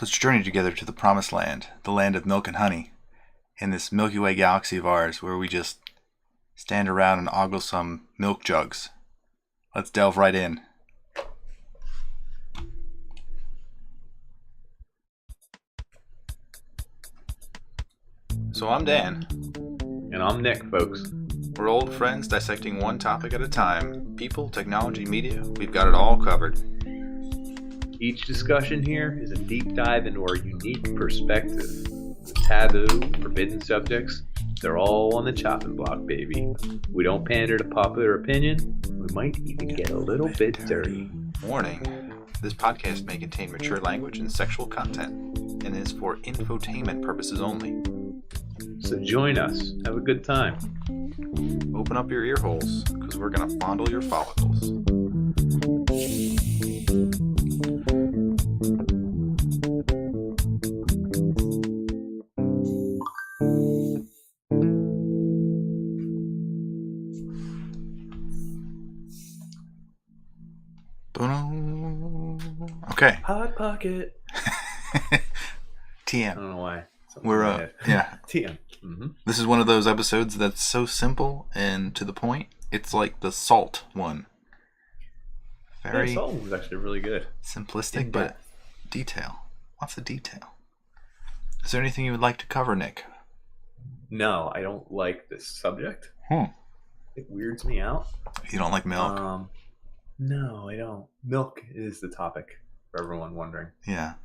Let's journey together to the promised land, the land of milk and honey, in this Milky Way galaxy of ours where we just stand around and ogle some milk jugs. Let's delve right in. So I'm Dan. And I'm Nick, folks. We're old friends dissecting one topic at a time. People, technology, media, we've got it all covered. Each discussion here is a deep dive into our unique perspective. The taboo, forbidden subjects, they're all on the chopping block, baby. We don't pander to popular opinion. We might even get a little bit dirty. Warning, this podcast may contain mature language and sexual content, and is for infotainment purposes only. So join us. Have a good time. Open up your ear holes, because we're going to fondle your follicles. Okay. Hot pocket. TM. I don't know why. We're yeah. TM. Mm-hmm. This is one of those episodes that's so simple and to the point. It's like the salt one. Very salt was actually really good. simplistic, but detail. Lots of detail. Is there anything you would like to cover, Nick? No, I don't like this subject. It weirds me out. You don't like milk? No, I don't. Milk is the topic for everyone wondering. Yeah.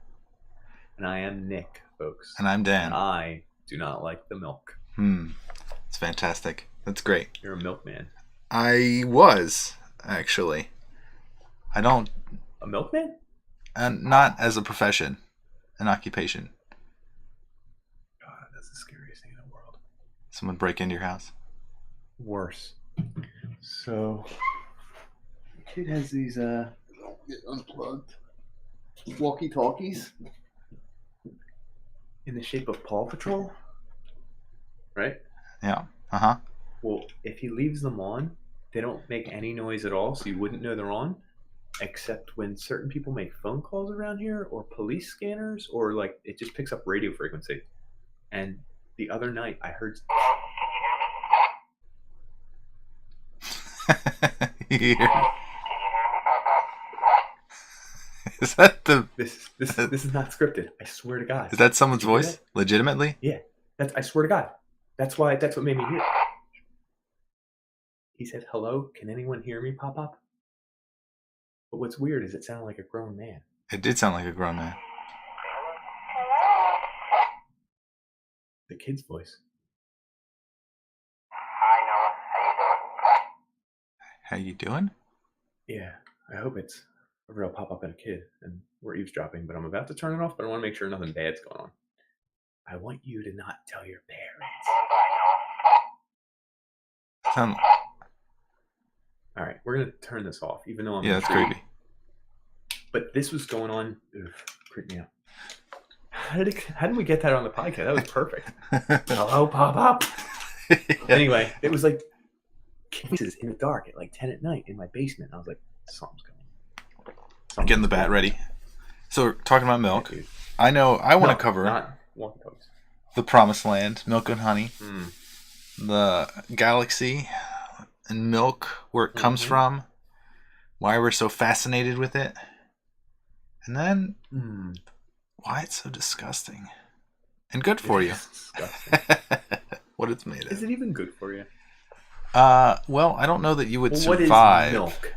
And I am Nick, folks. And I'm Dan. And I do not like the milk. It's fantastic. That's great. You're a milkman. I was, actually. I don't... A milkman? Not as a profession. An occupation. God, that's the scariest thing in the world. Someone break into your house? Worse. So... Kid has these unplugged walkie-talkies in the shape of Paw Patrol, right? Yeah. Uh-huh. Well, if he leaves them on, they don't make any noise at all, so you wouldn't know they're on, except when certain people make phone calls around here, or police scanners, or like it just picks up radio frequency. And the other night I heard... Yeah. Is that the... This is not scripted. I swear to God. Is that someone's voice? Legitimately? Yeah. I swear to God. That's what made me hear it. He said, "Hello, can anyone hear me, Pop-Pop?" But what's weird is it sounded like a grown man. It did sound like a grown man. The kid's voice. How you doing? Yeah, I hope it's a real Pop-Up and a kid, and we're eavesdropping, but I'm about to turn it off, but I want to make sure nothing bad's going on. I want you to not tell your parents. All right, we're going to turn this off, even though I'm... Yeah, that's creepy. But this was going on... Ugh, creep me out. How did we get that on the podcast? That was perfect. Hello, Pop-Up. Yeah. Anyway, it was like kisses in the dark at like 10 at night in my basement. I was like, something's going on. Getting the bat ready. So we're talking about milk. Yeah, I know I want to cover the promised land, milk and honey, the galaxy and milk, where it comes from, why we're so fascinated with it, and then why it's so disgusting and good for you. What it's made of. Is it even good for you? Well, I don't know that you would survive. What is milk?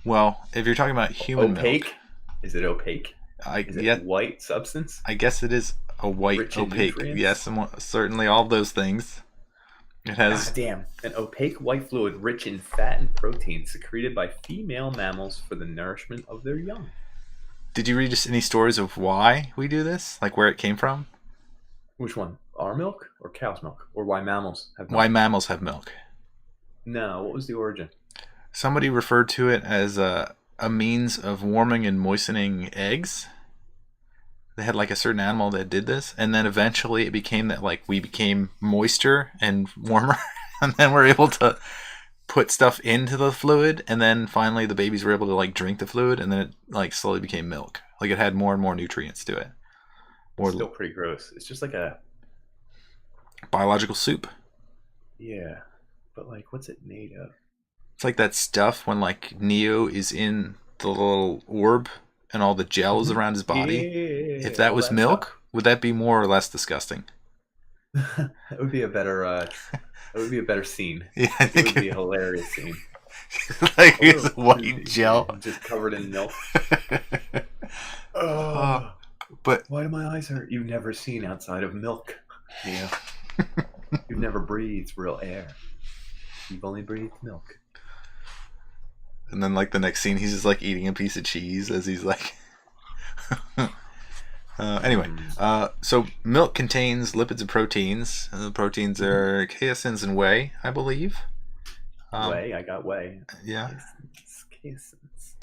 Well, if you're talking about human opaque? Milk. Is it opaque? Is it white substance? I guess it is a white Rich opaque. Nutrients? Yes, certainly all those things. It has... Damn. An opaque white fluid rich in fat and protein secreted by female mammals for the nourishment of their young. Did you read any stories of why we do this? Like where it came from? Which one? Our milk or cow's milk? Or why mammals have milk? Why mammals have milk? No, what was the origin? Somebody referred to it as a means of warming and moistening eggs. They had like a certain animal that did this, and then eventually it became that like we became moister and warmer, and then we're able to put stuff into the fluid, and then finally the babies were able to like drink the fluid, and then it like slowly became milk. Like it had more and more nutrients to it. More still pretty gross. It's just like a biological soup. Yeah, but like, what's it made of? It's like that stuff when like Neo is in the little orb and all the gel is around his body. Yeah, if that was milk, stuff. Would that be more or less disgusting? That would be a better. It would be a better scene. Yeah, I think it would be a hilarious scene. Like it's white gel, just covered in milk. But why do my eyes hurt? You've never seen outside of milk, Neo. You've never breathed real air. You've only breathed milk. And then, like, the next scene, he's just, like, eating a piece of cheese as he's, like... Anyway, so milk contains lipids and proteins. And the proteins are caseins and whey, I believe. Whey, I got whey. Yeah. Caseins.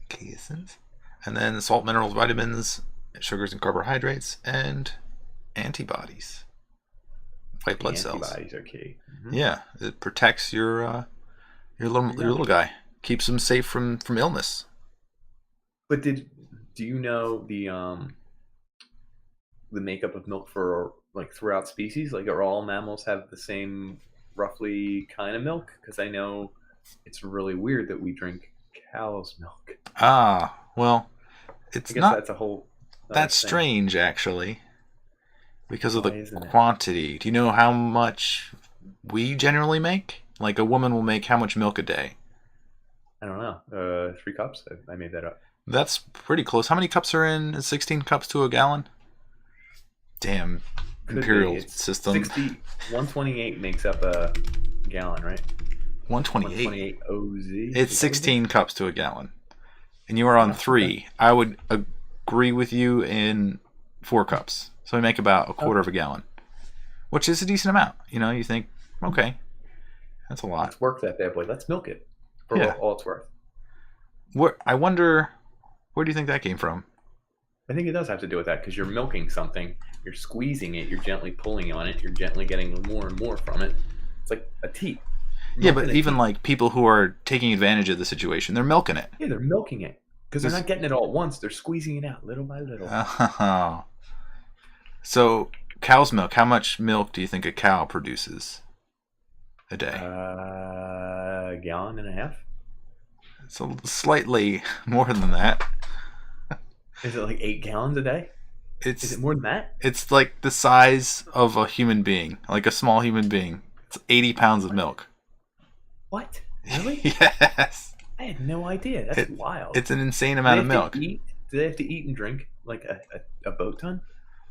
Caseins. And then salt, minerals, vitamins, sugars and carbohydrates, and antibodies. White blood cells. Antibodies are key. Mm-hmm. Yeah, it protects your little guy. Keeps him safe from illness. But do you know the makeup of milk for like throughout species? Like, are all mammals have the same roughly kind of milk? Because I know it's really weird that we drink cow's milk. Well, it's I guess not. That's a whole. That's thing. Strange, actually, because of the quantity. Do you know how much we generally make? Like, a woman will make how much milk a day? I don't know. 3 cups? I made that up. That's pretty close. How many cups are in 16 cups to a gallon? Damn. Imperial system. 128 makes up a gallon, right? 128? 128 OZ? It's 16 cups to a gallon. And you are on 3. I would agree with you in 4 cups. So we make about a quarter of a gallon. Which is a decent amount. You know, you think, okay, that's a lot. Let's work that bad boy. Let's milk it. For all it's worth. I wonder, where do you think that came from? I think it does have to do with that, because you're milking something, you're squeezing it, you're gently pulling on it, you're gently getting more and more from it. It's like a teat. Yeah, but even like people who are taking advantage of the situation, they're milking it. Yeah, they're milking it. Because they're not getting it all at once, they're squeezing it out little by little. Oh. So, cow's milk, how much milk do you think a cow produces a day? A gallon and a half. It's slightly more than that. Is it like 8 gallons a day? Is it more than that? It's like the size of a human being, like a small human being. It's 80 pounds of milk. What? Really? Yes. I had no idea. That's wild. It's an insane amount of milk. Do they have to eat and drink like a boat ton?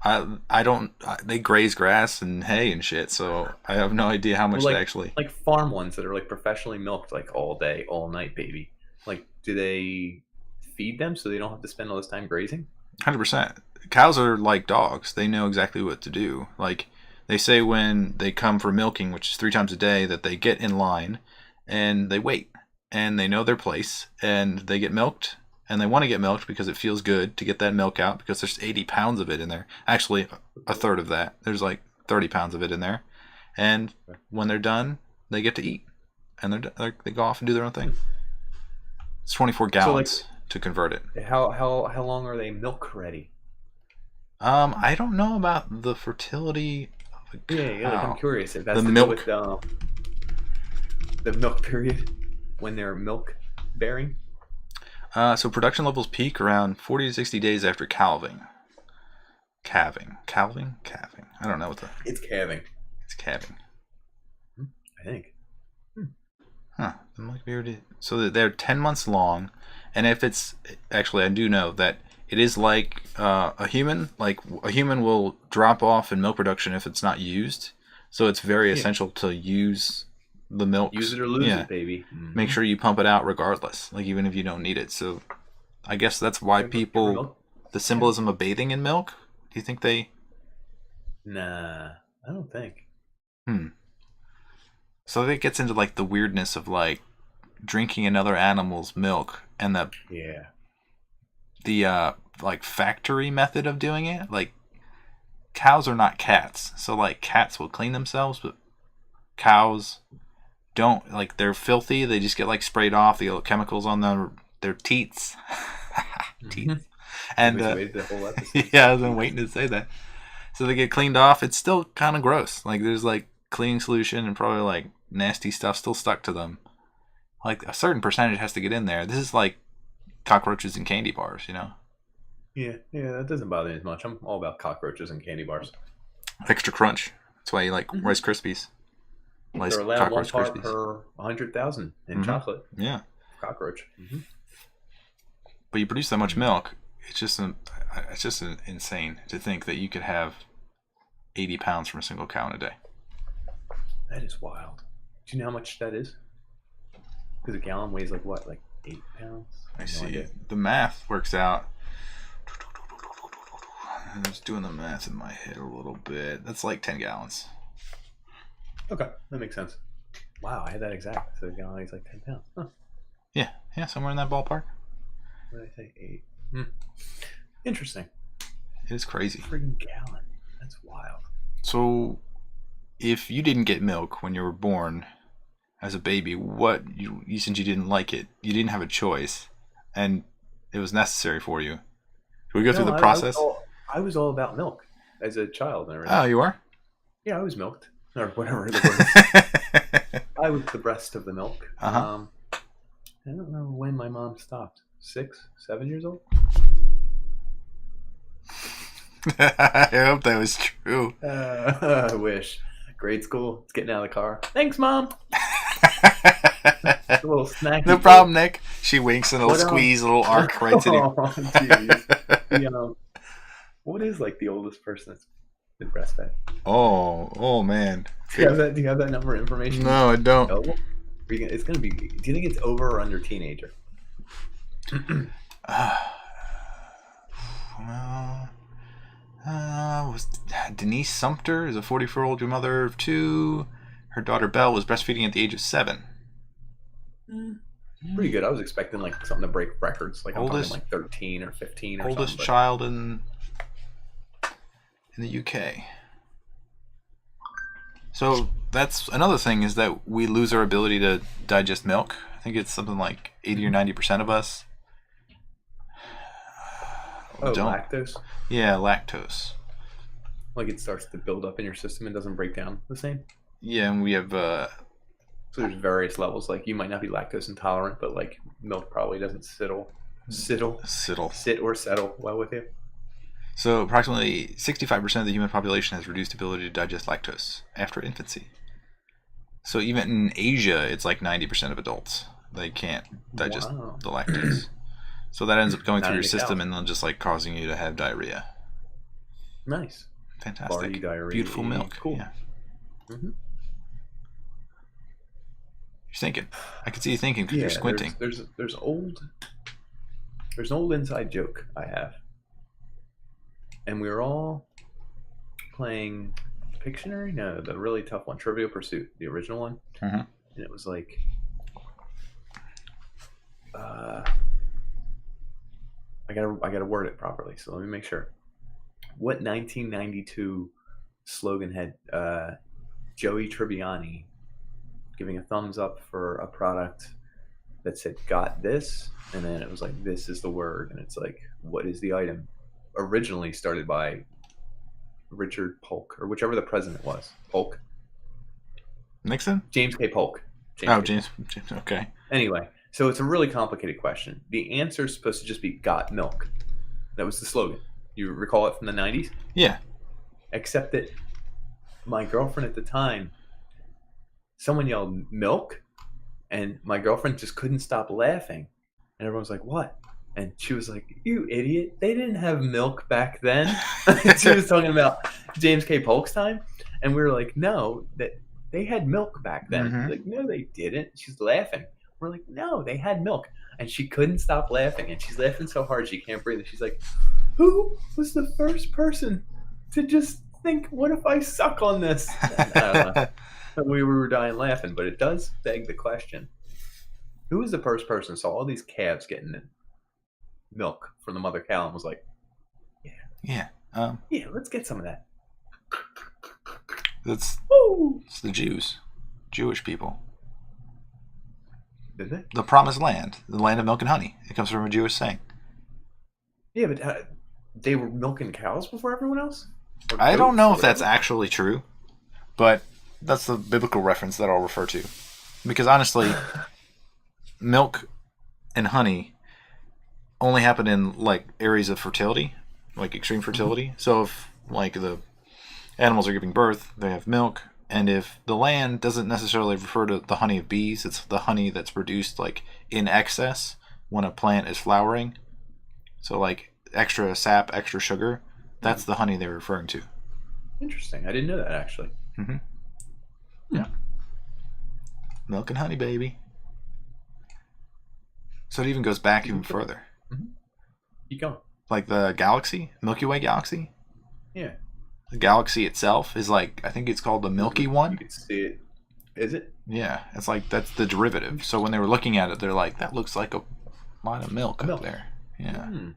I don't. They graze grass and hay and shit, so I have no idea how much they actually. Like farm ones that are like professionally milked, like all day, all night, baby. Like, do they feed them so they don't have to spend all this time grazing? 100%. Cows are like dogs. They know exactly what to do. Like, they say when they come for milking, which is 3 times a day, that they get in line and they wait and they know their place and they get milked. And they want to get milked because it feels good to get that milk out, because there's 80 pounds of it in there. Actually, a third of that. There's like 30 pounds of it in there. And when they're done, they get to eat. And they go off and do their own thing. It's 24 gallons to convert it. How long are they milk ready? I don't know about the fertility of a cow. Yeah, like I'm curious. If that's the milk do with the milk period when they're milk bearing. So production levels peak around 40 to 60 days after calving. Calving. I don't know what the... It's calving. It's calving. I think. Huh. So they're 10 months long, and if it's... Actually, I do know that it is like a human. Like, a human will drop off in milk production if it's not used. So it's very essential to use the milk. Use it or lose it, baby. Mm-hmm. Make sure you pump it out regardless, like even if you don't need it. So I guess that's why people... The symbolism of bathing in milk? Do you think they... Nah, I don't think. So it gets into like the weirdness of like drinking another animal's milk and the like factory method of doing it. Like, cows are not cats, so like cats will clean themselves, but cows don't. Like, they're filthy. They just get like sprayed off. They get chemicals on their teats. Teeth. And waited the whole episode. Yeah, I've been waiting to say that. So they get cleaned off. It's still kind of gross. Like there's like cleaning solution and probably like nasty stuff still stuck to them. Like a certain percentage has to get in there. This is like cockroaches and candy bars, you know? Yeah, that doesn't bother me as much. I'm all about cockroaches and candy bars. Extra crunch. That's why you like Rice Krispies. They're allowed 1 part per 100,000 in chocolate. Yeah. Cockroach. But you produce that much milk. It's just insane to think that you could have 80 pounds from a single cow in a day. That is wild. Do you know how much that is? Because a gallon weighs like what? Like 8 pounds? I see. The math works out. I'm just doing the math in my head a little bit. That's like 10 gallons. Okay, that makes sense. Wow, I had that exact. So a gallon weighs like 10 pounds. Huh. Yeah, somewhere in that ballpark. What did I say? 8. Interesting. It is crazy. Friggin' gallon. That's wild. So, if you didn't get milk when you were born as a baby, since you didn't like it, you didn't have a choice, and it was necessary for you. Should we go through the process? I was all about milk as a child and everything. Oh, you are? Yeah, I was milked. Or whatever the word is. I was the breast of the milk. I don't know when my mom stopped. 6, 7 years old? I hope that was true. I wish. Grade school, it's getting out of the car. Thanks, Mom. A little snacky. No problem, Nick. She winks and it'll squeeze a little arc right to the... What is like the oldest person that's been breastfed? Oh man. Do you have that number of information? No, I don't. It's gonna be. Do you think it's over or under teenager? Was Denise Sumter is a 44-year-old mother of 2. Her daughter Belle was breastfeeding at the age of 7. Pretty good. I was expecting like something to break records, like I'm talking like 13 or 15 or oldest something. Child in the UK. So that's another thing, is that we lose our ability to digest milk. I think it's something like 80 or 90% of us. Lactose? Yeah, lactose. Like it starts to build up in your system and doesn't break down the same? Yeah, and we have... So there's various levels. Like you might not be lactose intolerant, but like milk probably doesn't sit or settle well with you. So approximately 65% of the human population has reduced ability to digest lactose after infancy. So even in Asia, it's like 90% of adults. They can't digest the lactose. So that ends up going through your system and then just like causing you to have diarrhea. Nice. Fantastic. Barley diarrhea. Beautiful milk. Cool. Yeah. You're thinking. I can see you thinking because you're squinting. There's an old inside joke I have. And we were all playing Pictionary? No, the really tough one, Trivial Pursuit, the original one. And it was like, I gotta word it properly, so let me make sure. What 1992 slogan had Joey Tribbiani giving a thumbs up for a product that said "got this," and then it was like, "This is the word," and it's like, "What is the item?" Originally started by Richard Polk, or whichever the president was. Polk? Nixon? James K. Polk. James. Okay. Anyway, so it's a really complicated question. The answer is supposed to just be "got milk." That was the slogan. You recall it from the 90s? Yeah. Except that my girlfriend at the time, someone yelled "milk," and my girlfriend just couldn't stop laughing. And everyone was like, "What?" And she was like, "You idiot. They didn't have milk back then." She was talking about James K. Polk's time. And we were like, "No, that they had milk back then." Like, "No, they didn't." She's laughing. We're like, "No, they had milk." And she couldn't stop laughing. And she's laughing so hard she can't breathe. And she's like, "Who was the first person to just think, what if I suck on this?" And I don't know. We were dying laughing. But it does beg the question. Who was the first person who saw all these calves getting milk from the mother cow and was like, yeah, let's get some of that. It's the Jews, Jewish people. Did they? The promised land, the land of milk and honey. It comes from a Jewish saying. Yeah, but they were milking cows before everyone else? Or I don't goats know or if that's whatever? actually true, but that's the biblical reference that I'll refer to. Because honestly, milk and honey only happen in like areas of fertility, like extreme Mhm. fertility. So if like the animals are giving birth, they have milk, and if the land doesn't necessarily refer to the honey of bees, it's the honey that's produced like in excess when a plant is flowering. So like extra sap, extra sugar, Hmm. that's the honey they're referring to. Interesting. I didn't know that actually. Hmm. Hmm. Yeah, milk and honey, baby. So it even goes back even further. Mhm. Keep going. Like the galaxy, Milky Way galaxy. Yeah. The galaxy itself is like, I think it's called the Milky You One. can see it. Is it? Yeah, it's like that's the derivative. So when they were looking at it, they're like, that looks like a lot of milk up Milk. there. Yeah. Hmm.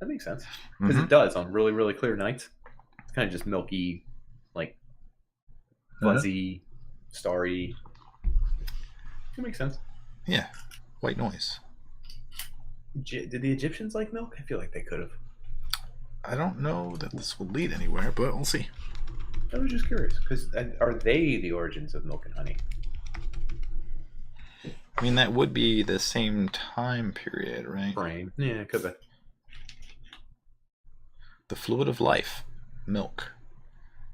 That makes sense. Because Mm-hmm. it does on really, really clear nights. It's kind of just milky, like Uh-huh. fuzzy, starry. It makes sense. Yeah. White noise. Did the Egyptians like milk? I feel like they could have. I don't know that this will lead anywhere, but we'll see. I was just curious because are they the origins of milk and honey? I mean, that would be the same time period, right? Brain. Yeah, it could be. The fluid of life, milk.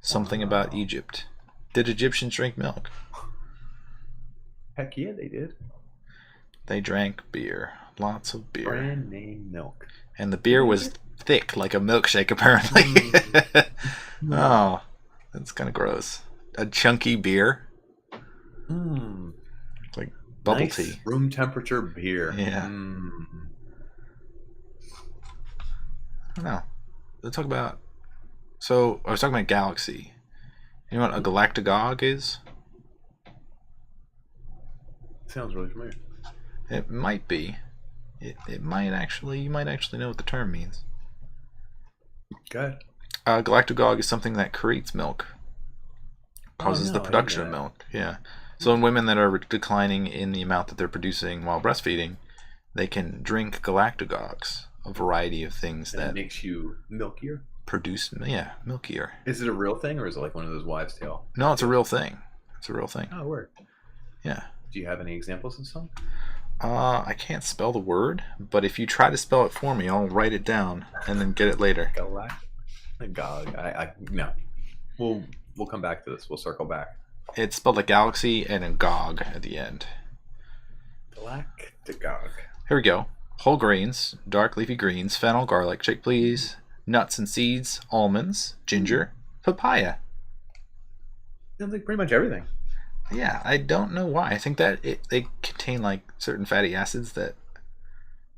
Something about Wow. Egypt. Did Egyptians drink milk? Heck yeah, they did. They drank beer. Lots of beer. Brand name milk. And the beer was thick, like a milkshake, apparently. Oh, that's kind of gross. A chunky beer, Mm. like bubble Nice tea. room temperature beer. Yeah. Mm. I don't know. Let's talk about. So I was talking about galaxy. You know what a galactagogue is? Sounds really familiar. It might be. It might actually. You might actually know what the term means. Good. Galactagogue is something that creates milk, Oh causes the no, I didn't production know of that. milk. Yeah. So in women that are declining in the amount that they're producing while breastfeeding, they can drink galactagogues, a variety of things And it that makes you milkier. produce, yeah, milkier. Is it a real thing or is it like one of those wives' tale No, it's a ideas? real thing. It's a real thing. Oh, word. Yeah. Do you have any examples of some? I can't spell the word, but if you try to spell it for me, I'll write it down and then get it later. Galactic. I no. We'll come back to this. We'll circle back. It's spelled like galaxy and a gog at the end. Galactic. Here we go. Whole grains, dark leafy greens, fennel, garlic, chickpeas, nuts and seeds, almonds, ginger, papaya. Sounds like pretty much everything. Yeah, I don't know why. I think that they contain like certain fatty acids that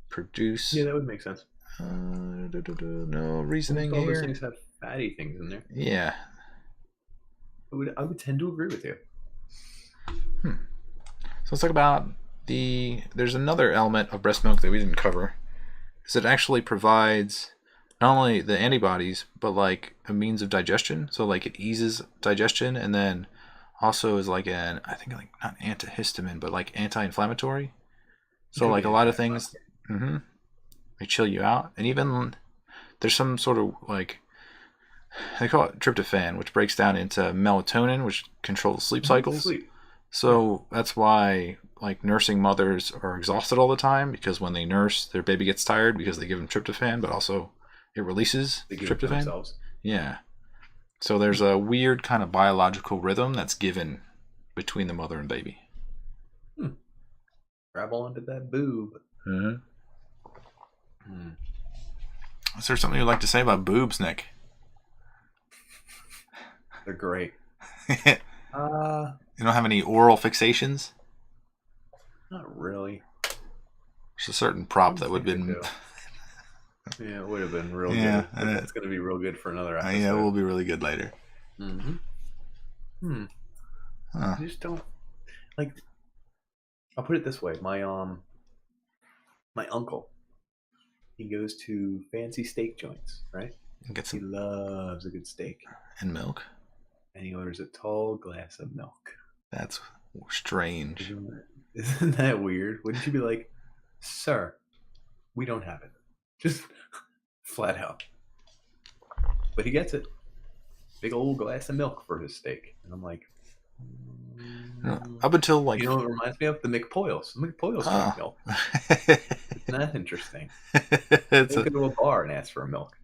produce. Yeah, that would make sense. No reasoning Almost all those here. things have fatty things in there. Yeah. I would tend to agree with you. So let's talk about there's another element of breast milk that we didn't cover. Is it actually provides not only the antibodies, but like a means of digestion. So like it eases digestion and then also is like I think like not antihistamine, but like anti-inflammatory. So Could like be a lot of things, anti-inflammatory. they chill you out. And even there's some sort of like, they call it tryptophan, which breaks down into melatonin, which controls sleep cycles. Sleep. So that's why like nursing mothers are exhausted all the time because when they nurse, their baby gets tired because they give them tryptophan, but also it releases They give it to tryptophan. themselves. Yeah. So there's a weird kind of biological rhythm that's given between the mother and baby. Grab onto that boob. Mm-hmm. Is there something you'd like to say about boobs, Nick? They're great. You don't have any oral fixations? Not really. There's a certain prop that would have been. Yeah, it would have been real Yeah, good. It's going to be real good for another episode. Yeah, it will be really good later. Mm-hmm. Huh. I just don't like. I'll put it this way: my uncle, he goes to fancy steak joints, right? He loves a good steak and milk, and he orders a tall glass of milk. That's strange. Isn't that weird? Wouldn't you be like, "Sir, we don't have it. Just flat out. But he gets it. Big old glass of milk for his steak. And I'm like, up until like... You know what it reminds me of? The McPoyles. The McPoyles drink milk. Isn't that interesting? They go to a bar and ask for a milk.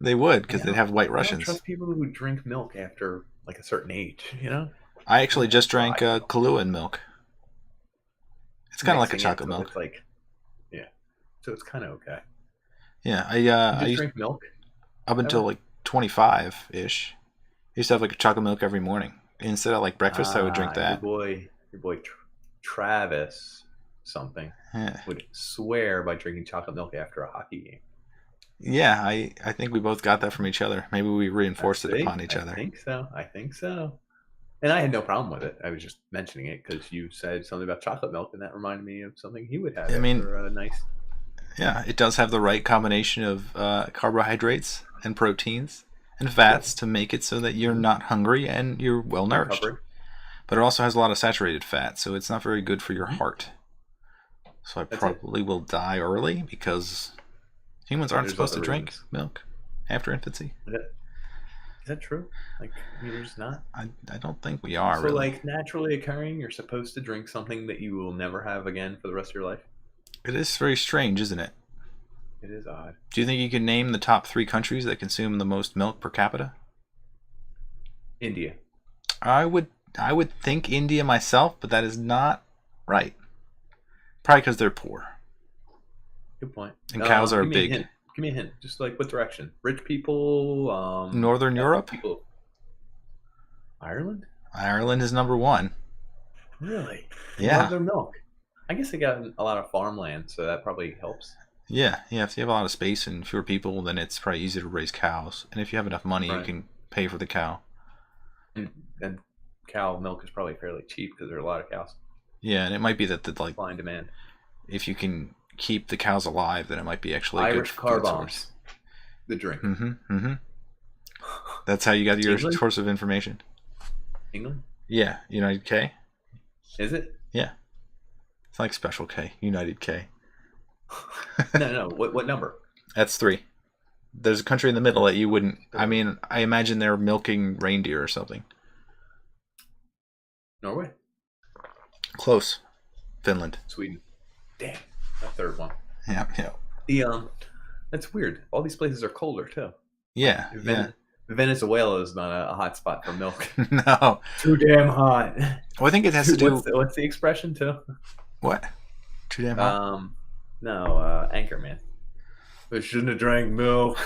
They would, because they'd have White Russians. I don't trust people who drink milk after like a certain age, you know? I actually just drank kool-aid milk. It's kind of like a chocolate milk. It's like, yeah. So it's kind of okay. Yeah, I used to drink milk up until like 25-ish. I used to have like a chocolate milk every morning. Instead of like breakfast, I would drink that. Your boy Travis something would swear by drinking chocolate milk after a hockey game. Yeah, I think we both got that from each other. Maybe we reinforced it upon each other. I think so. And I had no problem with it. I was just mentioning it because you said something about chocolate milk, and that reminded me of something he would have. Nice. Yeah, it does have the right combination of carbohydrates and proteins and fats to make it so that you're not hungry and you're well nourished. But it also has a lot of saturated fat, so it's not very good for your heart. So I probably will die early because humans aren't supposed to drink milk after infancy. Is that true? Like, there's not? I don't think we are. So, really. Like, naturally occurring, you're supposed to drink something that you will never have again for the rest of your life? It is very strange, isn't it? It is odd. Do you think you can name the top 3 countries that consume the most milk per capita? India. I would think India myself, but that is not right. Probably because they're poor. Good point. And cows are big. Give me a hint. Just like what direction? Rich people? Northern Europe? People. Ireland? Ireland is number 1. Really? Yeah. Love their milk. I guess they got a lot of farmland, so that probably helps. Yeah. If you have a lot of space and fewer people, then it's probably easier to raise cows. And if you have enough money, you can pay for the cow. And cow milk is probably fairly cheap because there are a lot of cows. Yeah, and it might be that the supply and demand. If you can keep the cows alive, then it might be actually Irish good car bombs. The drink. That's how you got your source of information. England? Yeah, United K. Is it? Yeah. It's like Special K, United K. No. What number? That's 3. There's a country in the middle that you wouldn't... I mean, I imagine they're milking reindeer or something. Norway? Close. Finland. Sweden. Damn. That third one. Yeah. That's weird. All these places are colder too. Yeah. Venezuela is not a hot spot for milk. No. Too damn hot. Well, I think it has to do... What's the expression too? What? Too damn hot? No, Anchorman. I shouldn't have drank milk.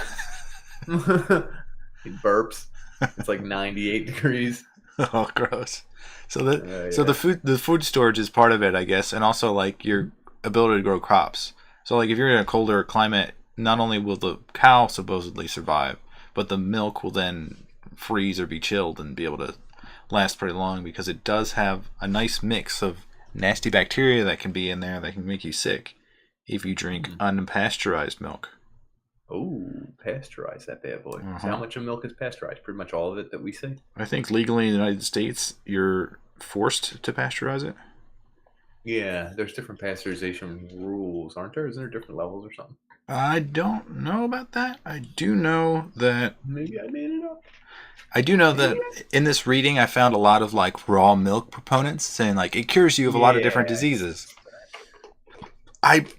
He burps. It's like 98 degrees. Oh, gross. So the food storage is part of it, I guess, and also like your ability to grow crops. So like if you're in a colder climate, not only will the cow supposedly survive, but the milk will then freeze or be chilled and be able to last pretty long because it does have a nice mix of nasty bacteria that can be in there that can make you sick if you drink unpasteurized milk. Oh, pasteurize that bad boy. So how much of milk is pasteurized? Pretty much all of it that we see? I think legally in the United States, you're forced to pasteurize it. Yeah, there's different pasteurization rules, aren't there? Isn't there different levels or something? I don't know about that. I do know that... Maybe I made it up. I do know that in this reading, I found a lot of like raw milk proponents saying like it cures you of a lot of different diseases.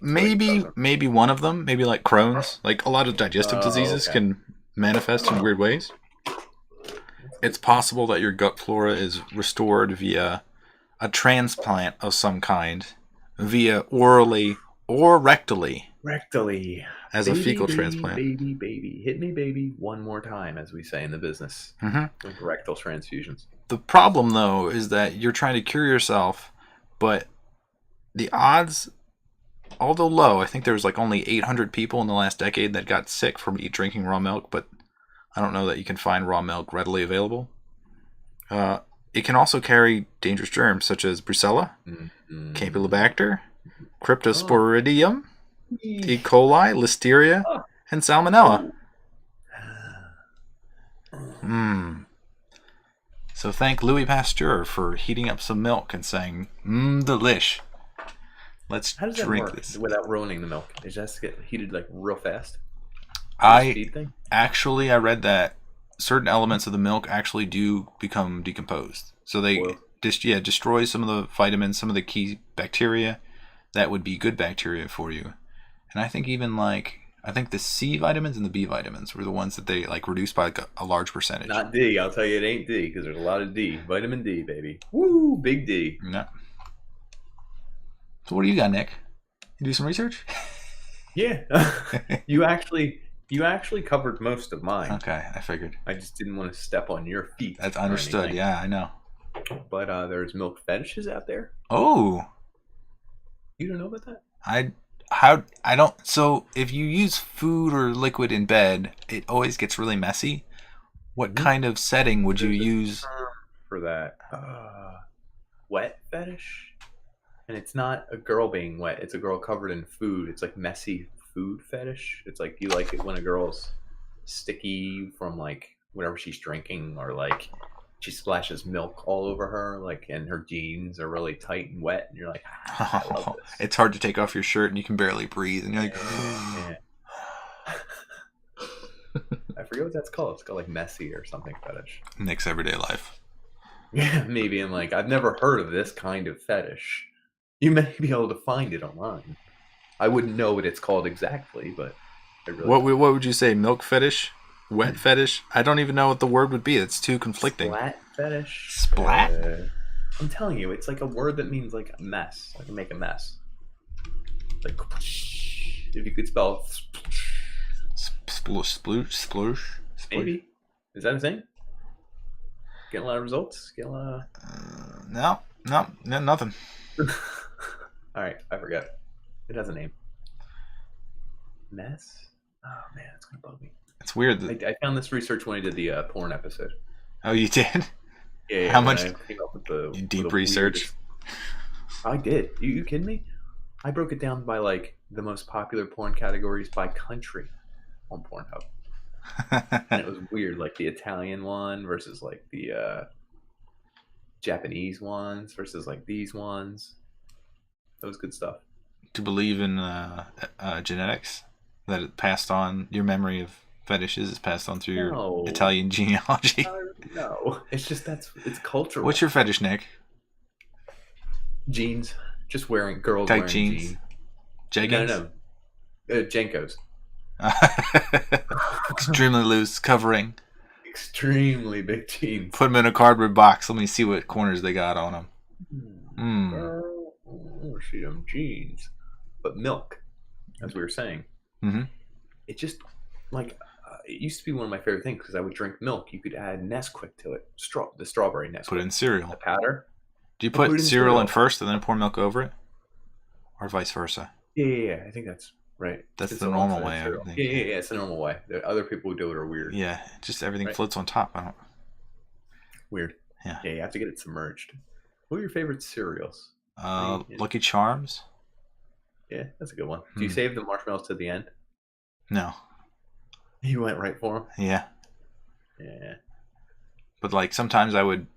Maybe one of them, maybe like Crohn's, like a lot of digestive diseases can manifest in weird ways. It's possible that your gut flora is restored via a transplant of some kind, via orally or rectally. Rectally. As a fecal transplant. Baby. Hit me, baby, one more time, as we say in the business. With rectal transfusions. The problem, though, is that you're trying to cure yourself, but the odds... Although low, I think there was like only 800 people in the last decade that got sick from drinking raw milk, but I don't know that you can find raw milk readily available. It can also carry dangerous germs such as Brucella, Campylobacter, Cryptosporidium, E. coli, Listeria, and Salmonella. So thank Louis Pasteur for heating up some milk and saying, delish. Let's drink this. Without ruining the milk? It just has to get heated like real fast? I read that certain elements of the milk actually do become decomposed. So they destroy some of the vitamins, some of the key bacteria that would be good bacteria for you. And I think even I think the C vitamins and the B vitamins were the ones that they reduced by a large percentage. Not D. I'll tell you it ain't D because there's a lot of D. Vitamin D, baby. Woo, big D. No. So what do you got, Nick? You do some research? Yeah. You actually covered most of mine. Okay, I figured. I just didn't want to step on your feet. That's understood. Yeah, I know. But there's milk fetishes out there. Oh. You don't know about that? I don't. So if you use food or liquid in bed, it always gets really messy. What kind of setting would you use for that? Wet fetish. And it's not a girl being wet. It's a girl covered in food. It's like messy food fetish. It's like you like it when a girl's sticky from whatever she's drinking, or she splashes milk all over her, and her jeans are really tight and wet, and you're like, I love this. It's hard to take off your shirt and you can barely breathe, and you're like, yeah. I forget what that's called. It's called messy or something fetish. Nick's everyday life. Yeah, maybe. I'm I've never heard of this kind of fetish. You may be able to find it online. I wouldn't know what it's called exactly, but I really what would you say? Milk fetish? Wet fetish? I don't even know what the word would be. It's too conflicting. Splat fetish? Splat? I'm telling you, it's a word that means a mess. Make a mess. If you could spell sploosh. Maybe. Is that a thing? Getting a lot of results? No, nothing. All right, I forgot. It has a name. Mess? Oh man, it's gonna bug me. It's weird. I found this research when I did the porn episode. Oh, you did? Yeah. How much? I came up with you deep research? I did. You kidding me? I broke it down by the most popular porn categories by country on Pornhub. And it was weird, the Italian one versus the Japanese ones versus these ones. That was good stuff. Do you believe in genetics? That it passed on, your memory of fetishes is passed on through your Italian genealogy? No. It's just it's cultural. What's your fetish, Nick? Jeans. Just girls tight wearing jeans. Jeggings? No. Jenkos. Extremely loose, covering. Extremely big jeans. Put them in a cardboard box. Let me see what corners they got on them. Girl, see them jeans. But milk, as we were saying, it just it used to be one of my favorite things because I would drink milk. You could add Nesquik to it, the strawberry Nesquik. Put it in cereal. The powder. Do you put cereal in first and then pour milk over it, or vice versa? Yeah. I think that's right. That's the normal way. I think. Yeah. It's the normal way. The other people who do it are weird. Yeah, just everything floats on top. Weird. Yeah. Yeah, you have to get it submerged. What are your favorite cereals? Lucky Charms. Yeah, that's a good one. Do you save the marshmallows to the end? No. You went right for them? Yeah. Yeah. But sometimes I would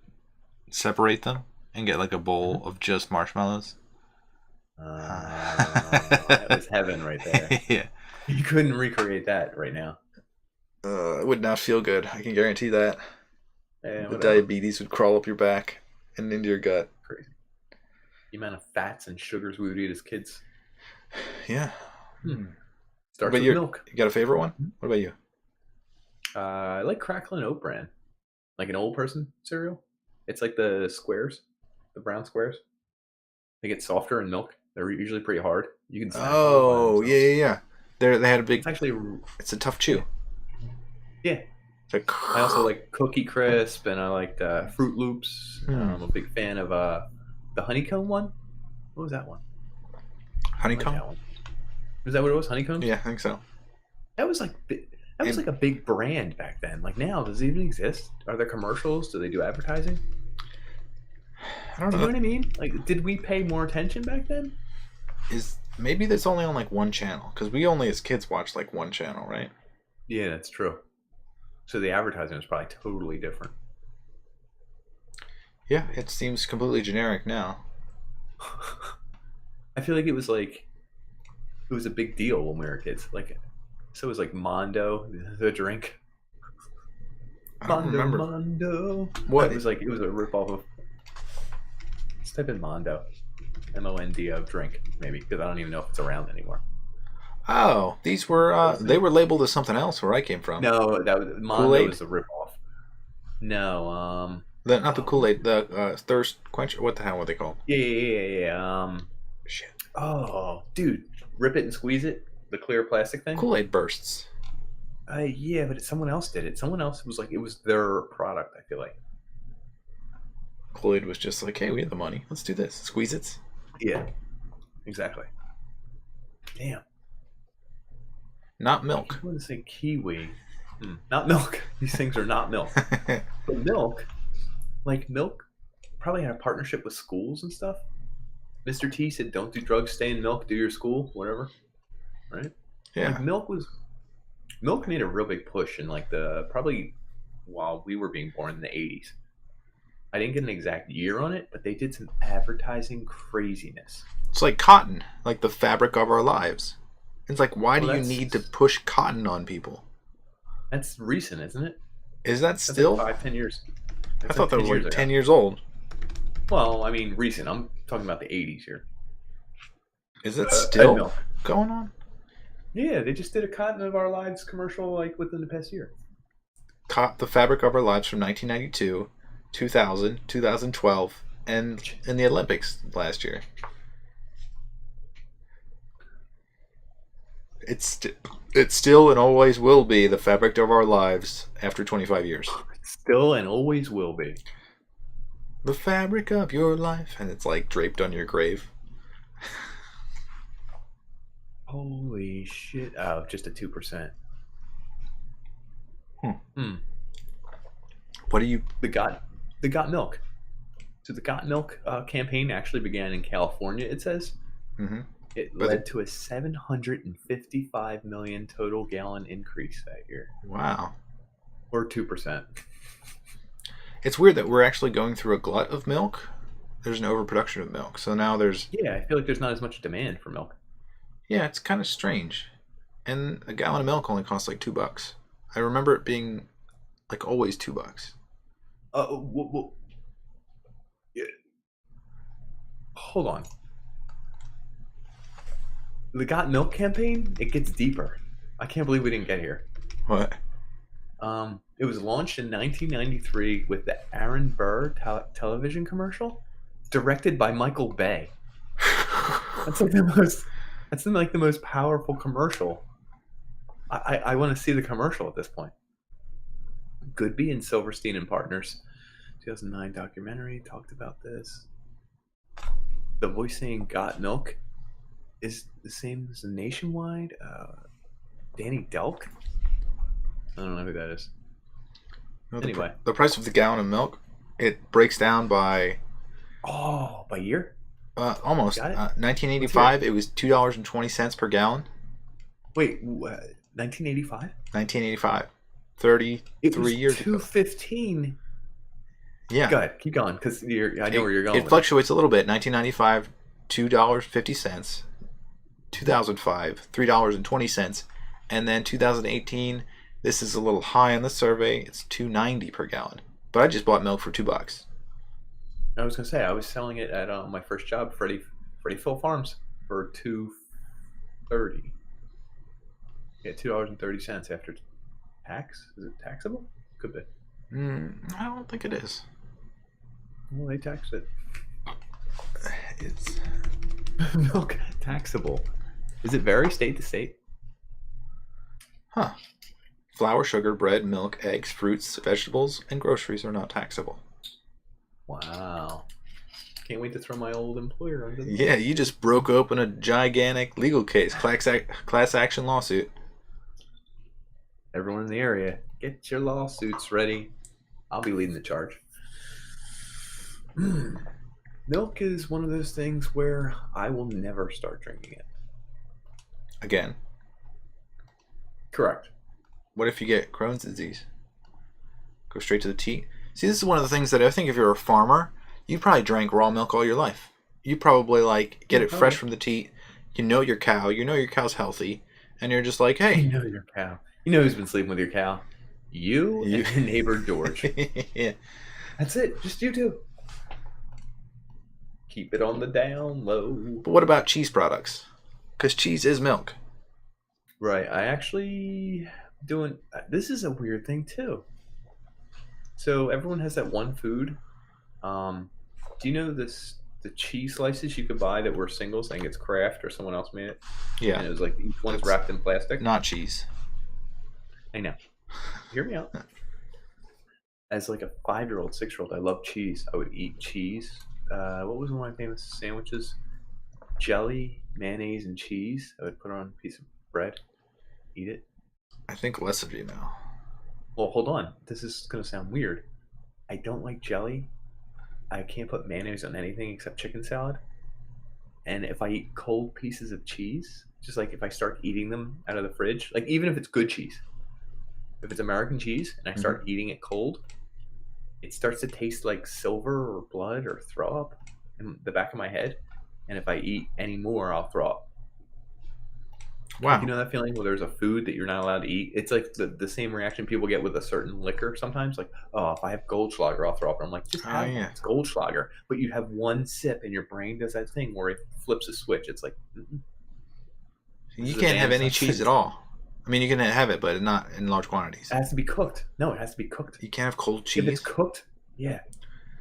separate them and get a bowl of just marshmallows. That was heaven right there. Yeah. You couldn't recreate that right now. It would not feel good. I can guarantee that. The diabetes would crawl up your back and into your gut. Crazy. The amount of fats and sugars we would eat as kids. Yeah. Starts with milk. You got a favorite one? What about you? I like cracklin oat bran. An old person cereal. It's the squares. The brown squares. They get softer in milk. They're usually pretty hard. You can. Oh, yeah. They had a big. It's a tough chew. Yeah. I also like Cookie Crisp, and I like Fruit Loops. I'm a big fan of the honeycomb one. What was that one? Honeycomb. That one. Was that what it was? Honeycomb? Yeah, I think so. That was a big brand back then. Now, does it even exist? Are there commercials? Do they do advertising? I don't know. Do you know what I mean? Did we pay more attention back then? Maybe that's only on one channel, because we only as kids watched one channel, right? Yeah, that's true. So the advertising was probably totally different. Yeah, it seems completely generic now. I feel like it was a big deal when we were kids. So it was like Mondo, the drink. I don't remember. Mondo. What? It was a ripoff of. Let's type in Mondo. Mondo drink, maybe, because I don't even know if it's around anymore. Oh, these were they were labeled as something else where I came from. No, that was Mondo Kool-Aid? was the ripoff. No, Not the Kool-Aid, the thirst quencher. What the hell were they called? Yeah. Shit. Oh, dude, rip it and squeeze it. The clear plastic thing. Kool-Aid bursts. Yeah, but someone else did it. Someone else was like, it was their product. I feel like. Kool-Aid was just like, hey, we have the money. Let's do this. Squeeze it. Yeah, exactly. Damn. Not milk. I want to say kiwi. Not milk. These things are not milk. But milk, milk, probably had a partnership with schools and stuff. Mr. T said, "Don't do drugs, stay in milk, do your school, whatever." Right? Yeah. Milk made a real big push in probably while we were being born in the 80s. I didn't get an exact year on it, but they did some advertising craziness. It's like cotton, like the fabric of our lives. It's like, why do you need to push cotton on people? That's recent, isn't it? Is that still? Like 5-10 years. I thought that was like 10 years old. Well, I mean, recent. I'm talking about the 80s here. Is it still going on? Yeah, they just did a Cotton of Our Lives commercial within the past year. The fabric of our lives from 1992, 2000, 2012, and in the Olympics last year. It's still and always will be the fabric of our lives after 25 years. Still and always will be. The fabric of your life. And it's like draped on your grave. Holy shit. Oh, just a 2%. What do you... The Got Milk. So the Got Milk campaign actually began in California, it says. Mm-hmm. It led to a 755 million total gallon increase that year. Wow. Or 2%. It's weird that we're actually going through a glut of milk. There's an overproduction of milk. So now there's... Yeah, I feel like there's not as much demand for milk. Yeah, it's kind of strange. And a gallon of milk only costs like $2. I remember it being like always $2. Yeah. Hold on. The Got Milk campaign, it gets deeper. I can't believe we didn't get here. What? It was launched in 1993 with the Aaron Burr television commercial, directed by Michael Bay. That's like the most powerful commercial. I want to see the commercial at this point. Goodby and Silverstein and Partners, 2009 documentary talked about this. The voice saying "Got Milk" is the same as the Nationwide. Danny Delk. I don't know who that is. No, anyway, the price of the gallon of milk, it breaks down by... Oh, by year? Almost. 1985, it was $2.20 per gallon. Wait, 1985? 1985. 33 years ago. $2.15. Yeah. Go ahead, keep going, because I know where you're going. It fluctuates a little bit. 1995, $2.50. 2005, $3.20. And then 2018, this is a little high on the survey. It's $2.90 per gallon. But I just bought milk for $2. I was gonna say I was selling it at my first job, Freddie Phil Farms, for $2.30. Yeah, $2.30 after tax. Is it taxable? Could be. I don't think it is. Well, they taxed it. It's milk taxable. Does it vary state to state? Huh. Flour, sugar, bread, milk, eggs, fruits, vegetables, and groceries are not taxable. Wow. Can't wait to throw my old employer under the... Yeah, you just broke open a gigantic legal case, class action lawsuit. Everyone in the area, get your lawsuits ready. I'll be leading the charge. Milk is one of those things where I will never start drinking it. Again. Correct. What if you get Crohn's disease? Go straight to the teat. See, this is one of the things that I think if you're a farmer, you probably drank raw milk all your life. You probably get it fresh from the teat. You know your cow. You know your cow's healthy. and you're just like, hey, you know your cow. You know who's been sleeping with your cow? You and your neighbor George. Yeah. That's it. Just you two. Keep it on the down low. But what about cheese products? Because cheese is milk. Right. I actually doing. This is a weird thing too. So everyone has that one food. Do you know this? The cheese slices you could buy that were singles. I think it's Kraft or someone else made it. Yeah. And it was like each one's wrapped in plastic. Not cheese. I know. Hear me out. As like a 5-year-old, 6-year-old, I love cheese. I would eat cheese. What was one of my famous sandwiches? Jelly, mayonnaise, and cheese. I would put it on a piece of bread. Eat it. I think less of you now. Well, hold on. This is going to sound weird. I don't like jelly. I can't put mayonnaise on anything except chicken salad. And if I eat cold pieces of cheese, just like if I start eating them out of the fridge, like even if it's good cheese, if it's American cheese and I start eating it cold, it starts to taste like silver or blood or throw up in the back of my head. And if I eat any more, I'll throw up. Wow. Like, you know that feeling where there's a food that you're not allowed to eat? It's like the same reaction people get with a certain liquor sometimes. Like, oh, if I have Goldschlager, I'll throw up. And I'm like, just have it. It's Goldschlager. But you have one sip and your brain does that thing where it flips a switch. It's like, you can't have any cheese at all. I mean, you can have it, but not in large quantities. It has to be cooked. No, it has to be cooked. You can't have cold cheese? If it's cooked, yeah.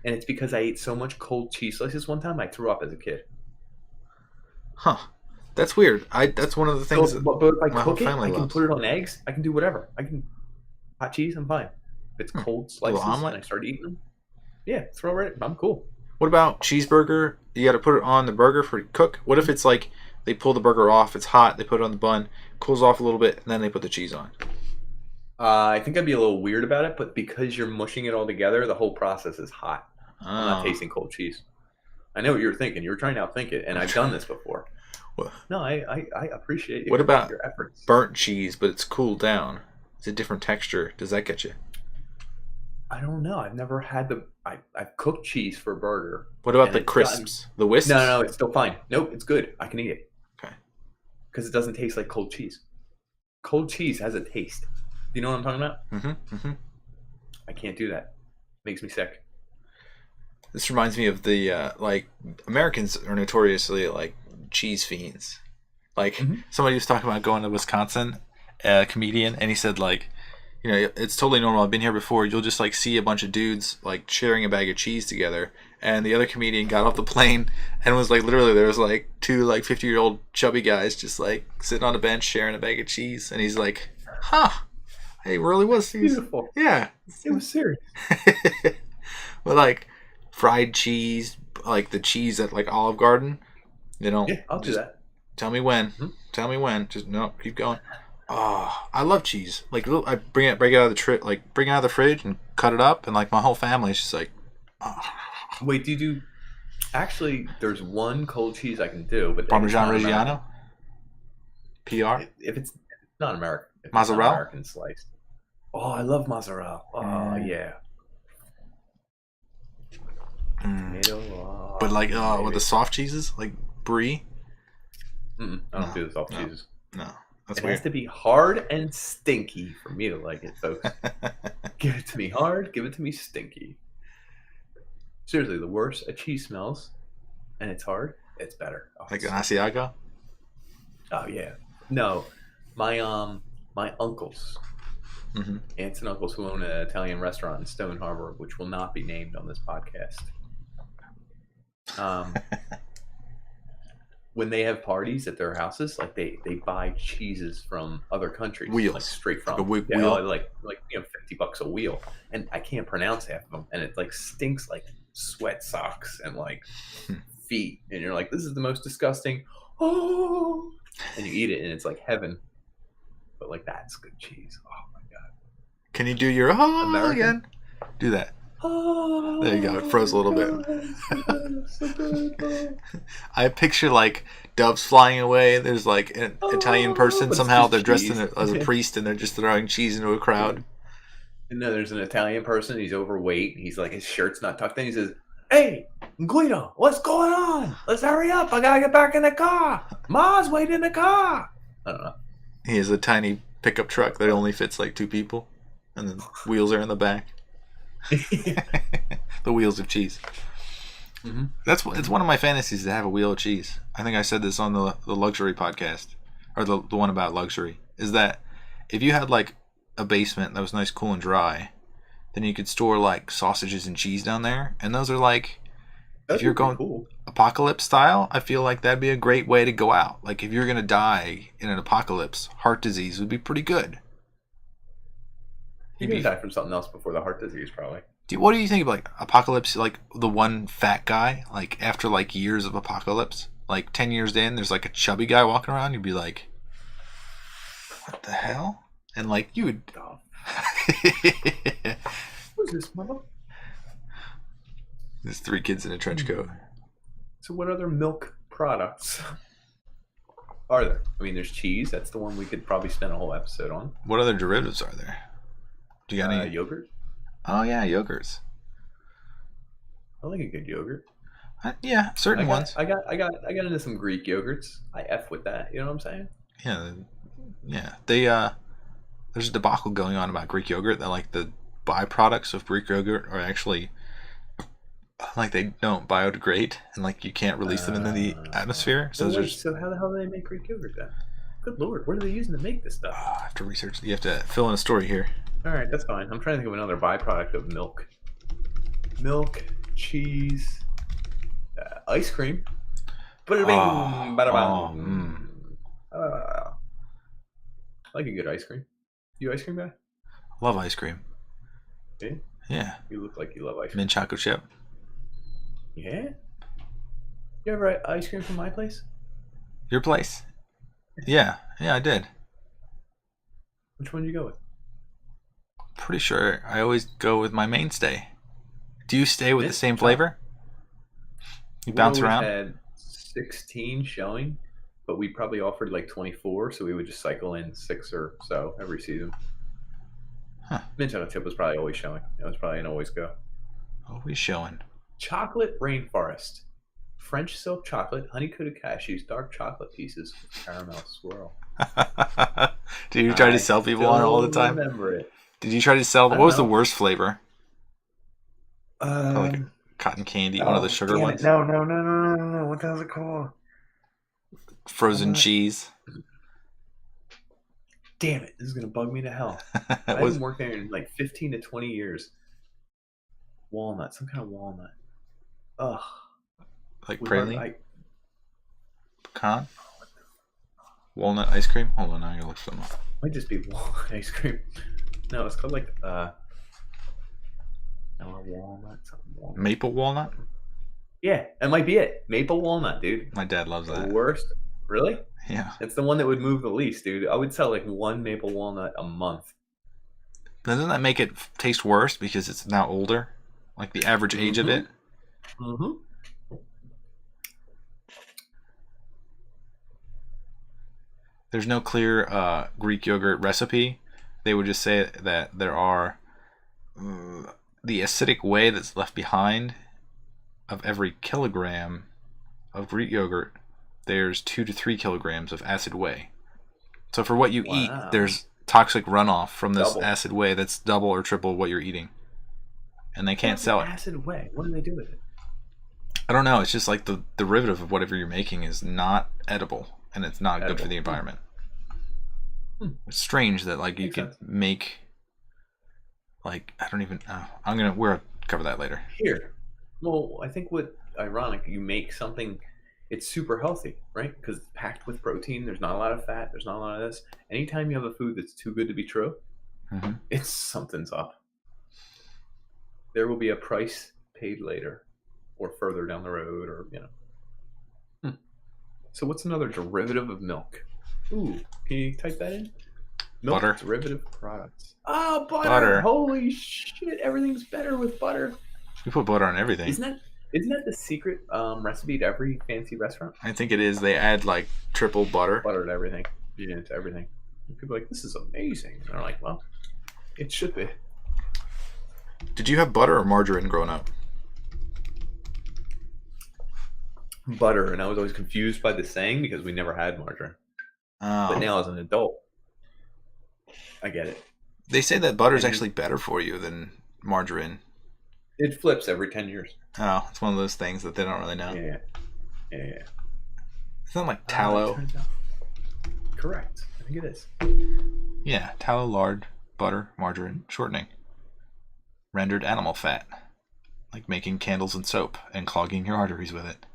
And it's because I ate so much cold cheese slices one time, I threw up as a kid. Huh. That's weird. That's one of the things. So, but if I cook it, I can put it on eggs. I can do whatever. I can hot cheese. I'm fine. If it's cold slices and I start eating them, yeah, throw it. I'm cool. What about cheeseburger? You got to put it on the burger for cook. What if it's like they pull the burger off, it's hot, they put it on the bun, cools off a little bit, and then they put the cheese on? I think I'd be a little weird about it, but because you're mushing it all together, the whole process is hot. I'm not tasting cold cheese. I know what you're thinking. You're trying to outthink it, and I've done this before. No, I appreciate you. What about your efforts? Burnt cheese, but it's cooled down? It's a different texture. Does that get you? I don't know. I've never had I've cooked cheese for a burger. What about the crisps? The wisps? No, it's still fine. Nope, it's good. I can eat it. Okay. Because it doesn't taste like cold cheese. Cold cheese has a taste. Do you know what I'm talking about? Mm-hmm. Mm-hmm. I can't do that. Makes me sick. This reminds me of the Americans are notoriously like cheese fiends. Like somebody was talking about going to Wisconsin, a comedian, and he said like, you know, it's totally normal. I've been here before. You'll just like see a bunch of dudes like sharing a bag of cheese together. And the other comedian got off the plane and was like, literally, there was like two like 50-year-old chubby guys just like sitting on a bench sharing a bag of cheese. And he's like, huh, hey, it really was beautiful. Yeah, it was serious. But like fried cheese, like the cheese at like Olive Garden, you know. Yeah, I'll do that. Tell me when. Tell me when. Just no, keep going. Oh, I love cheese. Like I bring it out of the fridge and cut it up, and like my whole family is just like, oh. Wait, do you do? Actually, there's one cold cheese I can do, but Parmesan Reggiano. PR. If it's not American, mozzarella, American slice. Oh, I love mozzarella. Oh yeah. Tomato, but like with the soft cheeses, like brie. I don't do the soft cheeses. No. It has to be hard and stinky for me to like it, folks. Give it to me hard, give it to me stinky. Seriously, the worse a cheese smells and it's hard, it's better. Oh, like an Asiago? Oh yeah. No. My uncles, aunts and uncles who own an Italian restaurant in Stone Harbor, which will not be named on this podcast. When they have parties at their houses, like they buy cheeses from other countries, wheels, like straight from like a wheel. like you know, $50 a wheel, and I can't pronounce half of them, and it like stinks like sweat socks and like feet, and you're like, this is the most disgusting. Oh, and you eat it, and it's like heaven, but like that's good cheese. Oh my god! Can you do your American again? Do that. There you go. It froze a little bit. I picture like doves flying away. There's like an Italian person. Somehow they're dressed as a priest and they're just throwing cheese into a crowd. And then there's an Italian person. He's overweight. He's like, his shirt's not tucked in. He says, "Hey, Guido, what's going on? Let's hurry up. I gotta get back in the car. Ma's waiting in the car." I don't know. He has a tiny pickup truck that only fits like 2 people, and the wheels are in the back. The wheels of cheese. Mm-hmm. It's one of my fantasies to have a wheel of cheese. I think I said this on the luxury podcast, or the one about luxury. Is that if you had like a basement that was nice, cool, and dry, then you could store like sausages and cheese down there, and those are like, if you're going cool. Apocalypse style, I feel like that'd be a great way to go out. Like if you're gonna die in an apocalypse, heart disease would be pretty good. You're gonna die from something else before the heart disease, probably. What do you think of like apocalypse? Like the one fat guy, like after like years of apocalypse, like 10 years in, there's like a chubby guy walking around. You'd be like, what the hell? And like you would. Who's this, mother? There's 3 kids in a trench coat. So what other milk products are there? I mean, there's cheese. That's the one we could probably spend a whole episode on. What other derivatives are there? Do you got any? Yogurt. Oh yeah, yogurts. I like a good yogurt. Yeah, certain ones. I got into some Greek yogurts. I F with that. You know what I'm saying? Yeah. They there's a debacle going on about Greek yogurt that like the byproducts of Greek yogurt are actually like they don't biodegrade and like you can't release them into the atmosphere. So how the hell do they make Greek yogurt then? Good lord, what are they using to make this stuff? I have to research. You have to fill in a story here. All right, that's fine. I'm trying to think of another byproduct of milk. Milk, cheese, ice cream. I like a good ice cream. You ice cream guy? Love ice cream. Yeah? Yeah. You look like you love ice cream. Mint chocolate chip. Yeah? You ever had ice cream from my place? Your place? Yeah, I did. Which one did you go with? Pretty sure I always go with my mainstay. Do you stay with the same flavor? You bounce around? We had 16 showing, but we probably offered like 24, so we would just cycle in 6 or so every season. Huh. Mint chocolate chip was probably always showing. It was probably an always go. Always showing. Chocolate rainforest. French silk chocolate, honey-coated cashews, dark chocolate pieces with caramel swirl. Did you try to sell people on it all the time? I remember it. Did you try to sell? What was the worst flavor? Like a cotton candy, one of the sugar ones? No. What the hell is it called? Frozen cheese. Damn it. This is going to bug me to hell. I haven't worked there in like 15 to 20 years. Walnut. Some kind of walnut. Ugh. Like praline? Pecan? Walnut ice cream? Hold on, I'm going to look some up. Might just be walnut ice cream. No, it's called like walnut, something walnut. Maple walnut? Yeah, that might be it. Maple walnut, dude. My dad loves that. The worst. Really? Yeah. It's the one that would move the least, dude. I would sell like 1 maple walnut a month. Doesn't that make it taste worse because it's now older? Like the average age of it? Mm-hmm. There's no clear Greek yogurt recipe. They would just say that there are the acidic whey that's left behind of every kilogram of Greek yogurt. There's 2 to 3 kilograms of acid whey. So for what you eat, there's toxic runoff from this acid whey that's double or triple what you're eating, and they can't sell it. Acid whey. What do they do with it? I don't know. It's just like the derivative of whatever you're making is not edible, and it's not good for the environment. It's strange that like you can make like I don't even know. We'll cover that later. Here. Well, I think what ironic, you make something, it's super healthy, right? Because it's packed with protein. There's not a lot of fat. There's not a lot of this. Anytime you have a food that's too good to be true, it's something's up. There will be a price paid later, or further down the road, or So what's another derivative of milk? Ooh, can you type that in? Milk butter. Derivative products. Oh, butter! Holy shit! Everything's better with butter. We put butter on everything. Isn't that the secret recipe to every fancy restaurant? I think it is. They add like triple butter. Butter to everything. Yeah, to everything. And people are like, this is amazing. And they're like, well, it should be. Did you have butter or margarine growing up? Butter, and I was always confused by the saying because we never had margarine. Oh. But now as an adult, I get it. They say that butter is actually better for you than margarine. It flips every 10 years. Oh, it's one of those things that they don't really know. Yeah. It's not like tallow. Correct. I think it is. Yeah, tallow, lard, butter, margarine, shortening. Rendered animal fat. Like making candles and soap and clogging your arteries with it.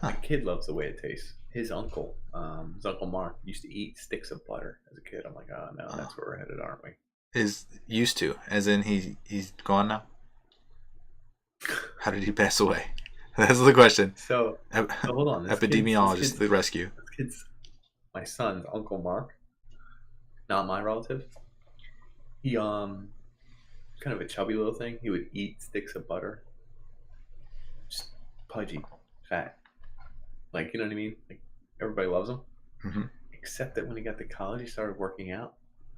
My kid loves the way it tastes. His uncle Mark, used to eat sticks of butter as a kid. I'm like, oh no, that's where we're headed, aren't we? Is used to, as in he's gone now? How did he pass away? That's the question. So hold on. Epidemiologist, the rescue. My son's Uncle Mark, not my relative. He kind of a chubby little thing. He would eat sticks of butter, just pudgy, fat. Like, you know what I mean? Like, everybody loves him. Mm-hmm. Except that when he got to college, he started working out.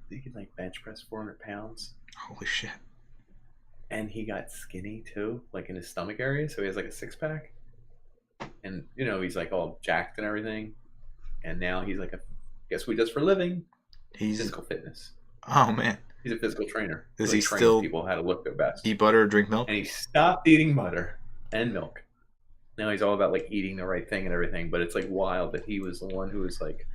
He could like bench press 400 pounds. Holy shit. And he got skinny too, like in his stomach area. So he has like a 6-pack. And, you know, he's like all jacked and everything. And now he's like guess what he does for a living? He's physical fitness. Oh, man. He's a physical trainer. Does he still people how to look their best? Eat butter or drink milk? And he stopped eating butter and milk. Now he's all about like eating the right thing and everything. But it's like wild that he was the one who was like,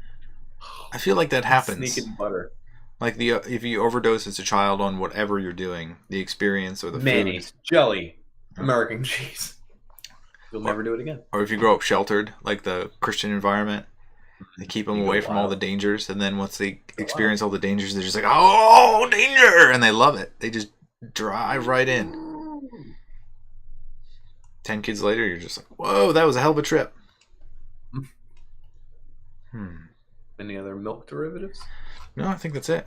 I feel like that happens. Sneaking butter. Like if you overdose as a child on whatever you're doing, the experience or the mayonnaise, food. Jelly, American cheese. You'll never do it again. Or if you grow up sheltered, like the Christian environment, they keep them away from all the dangers, and then once they experience all the dangers, they're just like, oh, danger! And they love it. They just drive right in. 10 kids later, you're just like, whoa, that was a hell of a trip. Any other milk derivatives? No, I think that's it.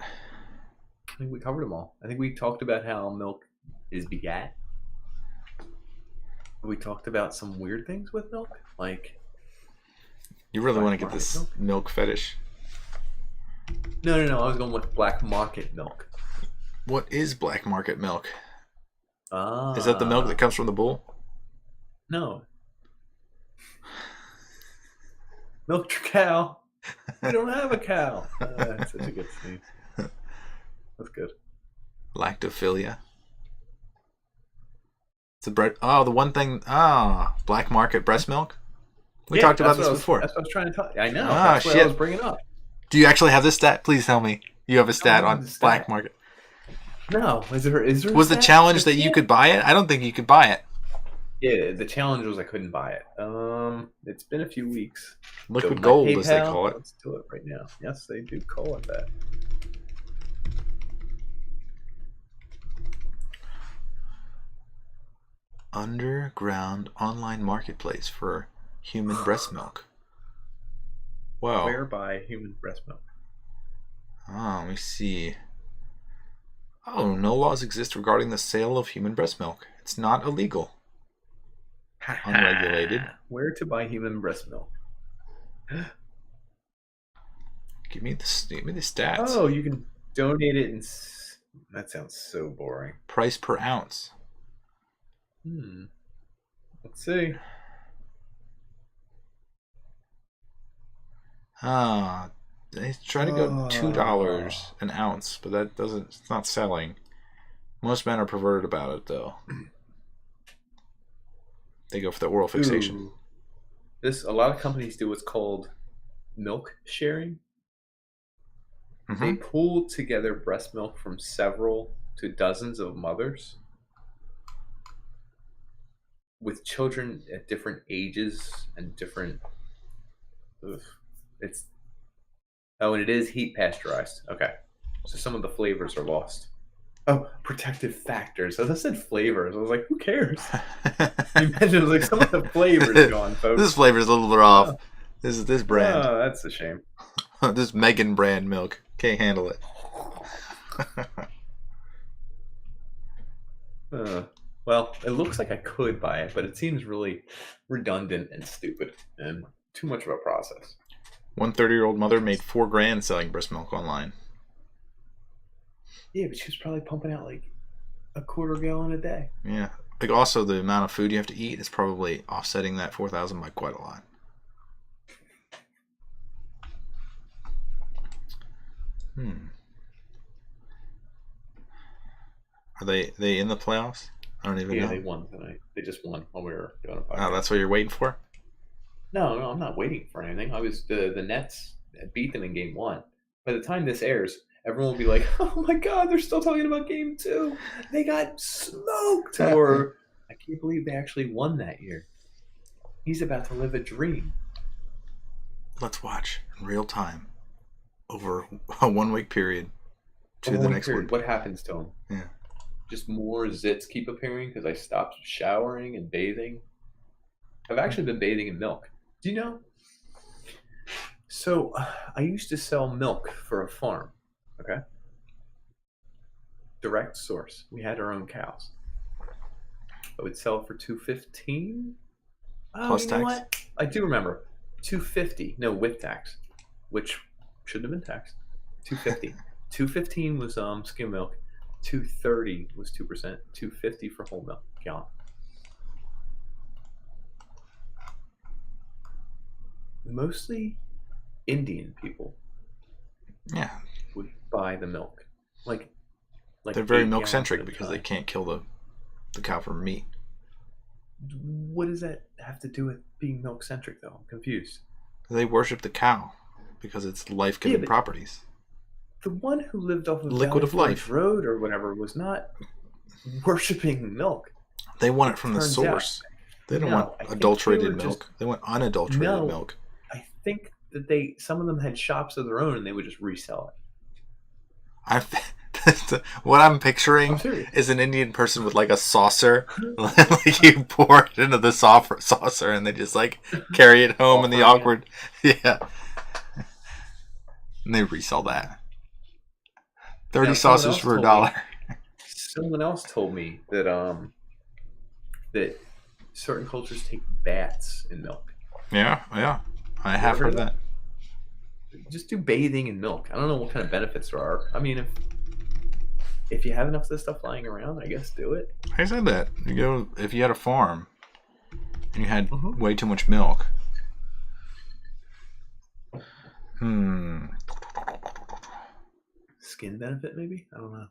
I think we covered them all. I think we talked about how milk is begat. We talked about some weird things with milk, like. You really want to get this milk fetish? No. I was going with black market milk. What is black market milk? Is that the milk that comes from the bull? No. Milk your cow. We don't have a cow. That's such a good scene. That's good. Lactophilia. It's a bread. Oh, the one thing. Black market breast milk. We talked about this before. That's what I was trying to tell you. I know. That's what I was bringing up. Do you actually have this stat? Please tell me you have a stat on black market. No. Is there? Was the challenge that you could buy it? I don't think you could buy it. Yeah, the challenge was I couldn't buy it. It's been a few weeks. Liquid gold, as they call it. Let's do it right now. Yes, they do call it that. Underground online marketplace for human breast milk. Wow. Where buy human breast milk? Oh, let me see. Oh, no laws exist regarding the sale of human breast milk. It's not illegal. Unregulated. Where to buy human breast milk? Give me the stats. Oh, you can donate it in. That sounds so boring. Price per ounce. Let's see. They try to go $2 an ounce, but that doesn't. It's not selling. Most men are perverted about it, though. They go for the oral fixation. A lot of companies do what's called milk sharing. Mm-hmm. They pool together breast milk from several to dozens of mothers with children at different ages and different. And it is heat pasteurized. Okay, so some of the flavors are lost. Oh, protective factors. As I said flavors, I was like, who cares? Imagine it was like some of the flavors gone, folks. This flavor's a little bit off. This brand. Oh, that's a shame. This Megan brand milk. Can't handle it. Well, it looks like I could buy it, but it seems really redundant and stupid and too much of a process. One 30-year-old mother made $4,000 selling breast milk online. Yeah, but she was probably pumping out like a quarter gallon a day. Yeah. Like also the amount of food you have to eat is probably offsetting that 4,000 by quite a lot. Are they in the playoffs? I don't even know. Yeah, they won tonight. They just won while we were doing a podcast. Oh, that's what you're waiting for? No, I'm not waiting for anything. I was the Nets beat them in game 1. By the time this airs, everyone will be like, "Oh my God, they're still talking about game 2. They got smoked." Or I can't believe they actually won that year. He's about to live a dream. Let's watch in real time over a 1 week period to the next one. What happens to him? Yeah. Just more zits keep appearing because I stopped showering and bathing. I've actually been bathing in milk. Do you know? So I used to sell milk for a farm. Okay. Direct source. We had our own cows. I would sell for $2.15. Plus tax? What? I do remember. $2.50. No, with tax, which shouldn't have been taxed. $2.50. $2.15 was skim milk. $2.30 was 2%. $2.50 for whole milk gallon. Mostly Indian people. Yeah. Would buy the milk. Like they're very milk centric because they can't kill the cow for meat. What does that have to do with being milk centric though? I'm confused. They worship the cow because it's life giving properties. The one who lived off of Liquid of life Road or whatever was not worshiping milk. They want it from the source. They don't want adulterated milk. They want unadulterated milk. I think that some of them had shops of their own and they would just resell it. What I'm picturing is an Indian person with like a saucer. Like you pour it into the saucer and they just like carry it home in the awkward. Yeah. And they resell that. 30 saucers for $1. Someone else told me that that certain cultures take baths in milk. Yeah. I have heard that. Just do bathing in milk. I don't know what kind of benefits there are. I mean, if you have enough of this stuff lying around, I guess do it. I said that. If you had a farm and you had way too much milk. Skin benefit, maybe? I don't know.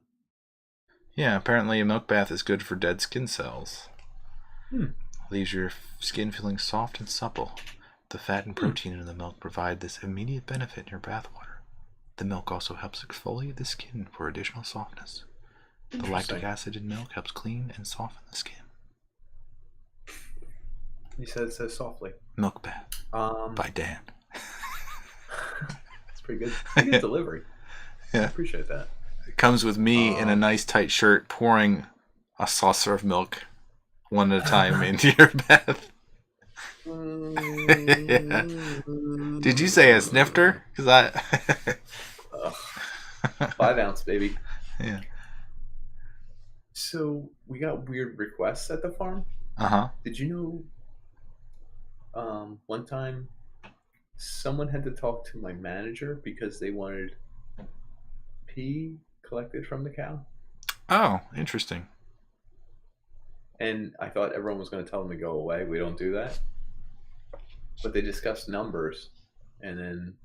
Yeah, apparently a milk bath is good for dead skin cells. Leaves your skin feeling soft and supple. The fat and protein in the milk provide this immediate benefit in your bathwater. The milk also helps exfoliate the skin for additional softness. The lactic acid in milk helps clean and soften the skin. You said it so softly. Milk bath by Dan. That's pretty good. Pretty good delivery. Yeah. I appreciate that. It comes with me in a nice tight shirt pouring a saucer of milk one at a time into your bath. Yeah. Did you say a snifter? 5 ounce, baby. Yeah. So we got weird requests at the farm. Did you know? One time, someone had to talk to my manager because they wanted pee collected from the cow. Oh, interesting. And I thought everyone was going to tell them to go away. We don't do that. But they discussed numbers, and then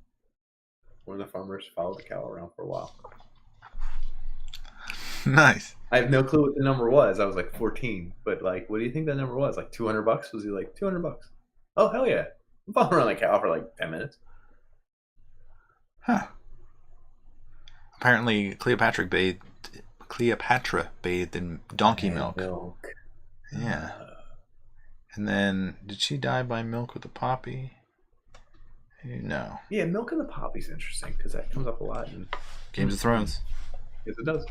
one of the farmers followed the cow around for a while. Nice. I have no clue what the number was. I was like 14, but like, what do you think that number was? Like $200? Was he like $200? Oh hell yeah! I'm following around the cow for like 10 minutes. Huh. Apparently, Cleopatra bathed in donkey milk. Yeah. And then, did she die by milk with the poppy? No. Yeah, milk and the poppy's interesting because that comes up a lot in Games of Thrones. Yes, it does.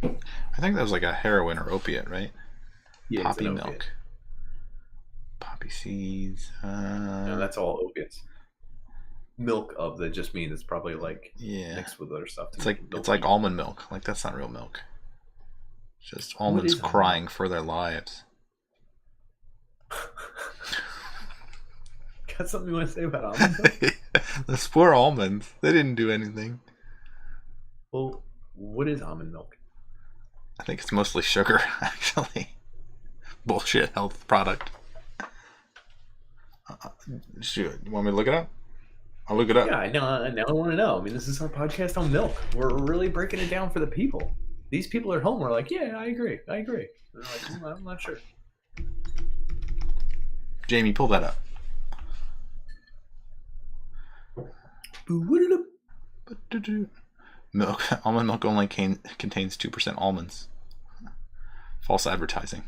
I think that was like a heroin or opiate, right? Yeah, poppy milk. Poppy seeds. No, that's all opiates. Milk of that just means it's probably like mixed with other stuff. It's like almond milk. Like that's not real milk. Just almonds crying for their lives. Got something you want to say about almond milk? The poor almonds. They didn't do anything. Well, what is almond milk? I think it's mostly sugar, actually. Bullshit health product. You want me to look it up? I'll look it up. Yeah, I know. Now I want to know. I mean, this is our podcast on milk. We're really breaking it down for the people. These people at home are like, yeah, I agree. And they're like, I'm not sure. Jamie, pull that up. Milk. Almond milk only contains 2% almonds. False advertising.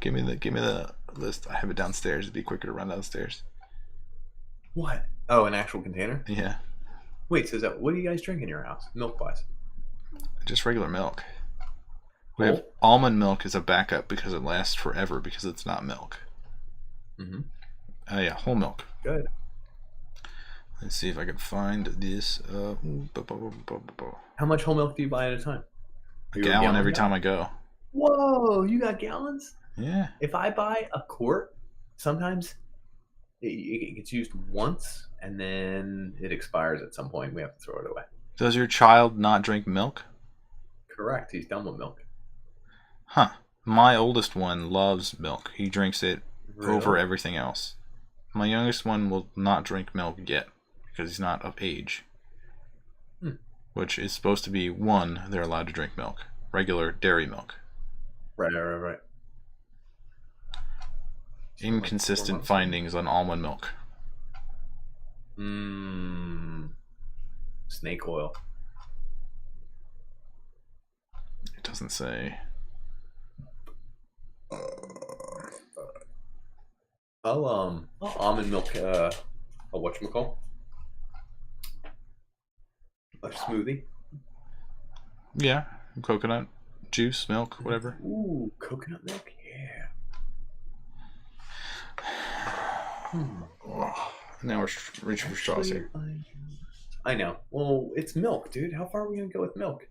Give me the list. I have it downstairs. It'd be quicker to run downstairs. What? Oh, an actual container? Yeah. Wait, so what do you guys drink in your house, milk-wise? Just regular milk. We have almond milk as a backup because it lasts forever because it's not milk. Mm-hmm. Yeah, whole milk. Good. Let's see if I can find this. How much whole milk do you buy at a time? A gallon every time I go. Whoa, you got gallons? Yeah. If I buy a quart, sometimes it gets used once and then it expires at some point. We have to throw it away. Does your child not drink milk? Correct. He's done with milk. Huh. My oldest one loves milk. He drinks it over Really? everything else. My youngest one will not drink milk yet because he's not of age. Which is supposed to be one, they're allowed to drink milk. Regular dairy milk. Right. Inconsistent findings on almond milk. Snake oil. It doesn't say. I'll almond milk a whatchamacall? A smoothie. Yeah, coconut juice, milk, whatever. Ooh, coconut milk? Yeah. Now we're reaching for straws here. I know. Well, it's milk, dude. How far are we going to go with milk?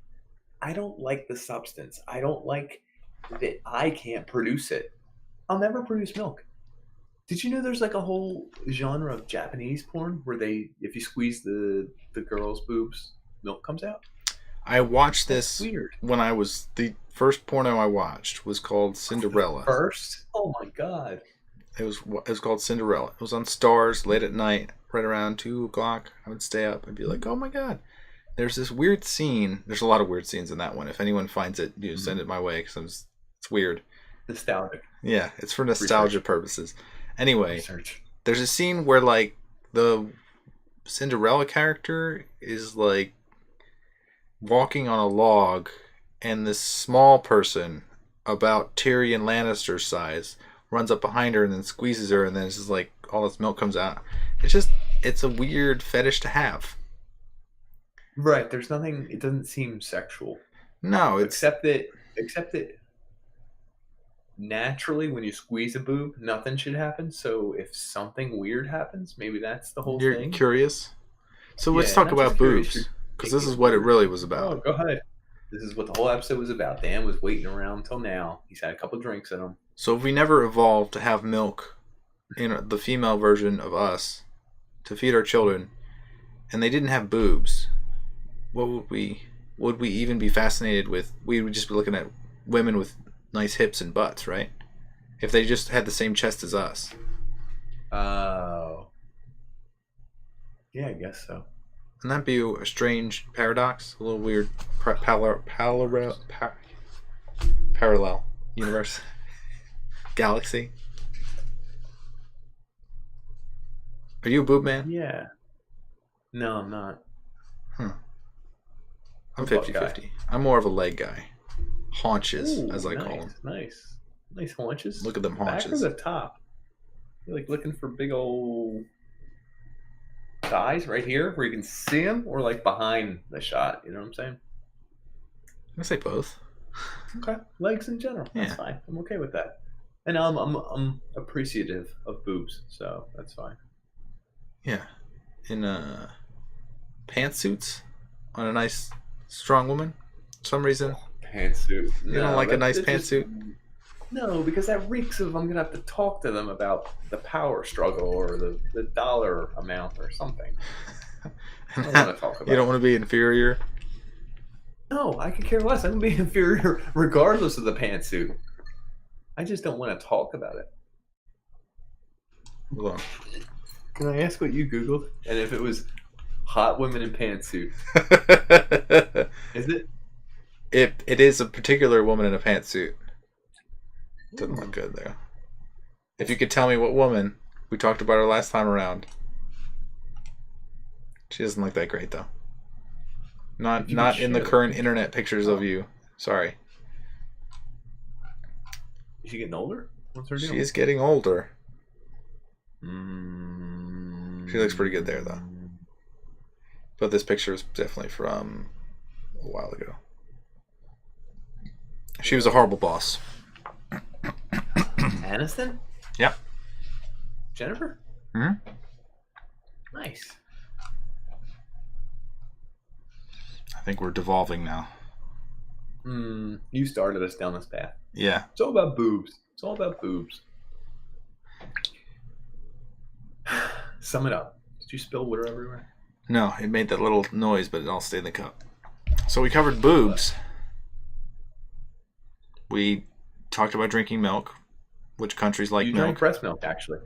I don't like the substance. I don't like that I can't produce it. I'll never produce milk. Did you know there's like a whole genre of Japanese porn where if you squeeze the girl's boobs, milk comes out? I watched this weird. When I was, the first porno I watched was called Cinderella. First? Oh my god. It was called Cinderella. It was on Stars late at night, right around 2 o'clock. I would stay up and be like, oh my god. There's this weird scene. There's a lot of weird scenes in that one. If anyone finds it, send it my way because it's weird. Nostalgic. Yeah, it's for nostalgia purposes. Anyway, there's a scene where like the Cinderella character is like walking on a log, and this small person about Tyrion Lannister's size runs up behind her and then squeezes her, and then it's just like all this milk comes out. It's a weird fetish to have. Right. There's nothing. It doesn't seem sexual. No, except that naturally, when you squeeze a boob, nothing should happen. So if something weird happens, maybe that's the whole thing. You're curious? So let's talk about boobs, because this is what it really was about. Oh, go ahead. This is what the whole episode was about. Dan was waiting around till now. He's had a couple drinks in him. So if we never evolved to have milk in the female version of us to feed our children, and they didn't have boobs, would we even be fascinated with? We would just be looking at women with nice hips and butts, right? If they just had the same chest as us. Oh. Yeah, I guess so. Wouldn't that be a strange paradox? A little weird parallel universe. Galaxy. Are you a boob man? Yeah. No, I'm not. I'm 50-50. I'm more of a leg guy. Haunches, as I call them. Nice haunches. Look at them haunches. Back or the top? You're like looking for big old thighs right here where you can see them, or like behind the shot. You know what I'm saying? I say both. Okay, legs in general. That's fine. I'm okay with that. And I'm appreciative of boobs, so that's fine. Yeah, in pantsuits on a nice strong woman. For some reason. Pantsuit. You don't like a nice pantsuit? No, because that reeks of I'm gonna have to talk to them about the power struggle or the dollar amount or something. I don't want to talk about. You don't want to be inferior. No, I could care less. I'm gonna be inferior regardless of the pantsuit. I just don't want to talk about it. Hold on. Can I ask what you Googled? And if it was hot women in pantsuit. Is it? It is a particular woman in a pantsuit. Doesn't look good there. If you could tell me what woman, we talked about her last time around. She doesn't look that great though. Not in the current internet pictures of you. Sorry. Is she getting older? What's her deal? She is getting older. Mm. She looks pretty good there though. But this picture is definitely from a while ago. She was a horrible boss. Aniston? Yep. Jennifer? Hmm. Nice. I think we're devolving now. You started us down this path. Yeah. It's all about boobs. It's all about boobs. Sum it up. Did you spill water everywhere? No, it made that little noise, but it all stayed in the cup. So we covered boobs. We talked about drinking milk, which countries like you milk. drank breast milk, actually.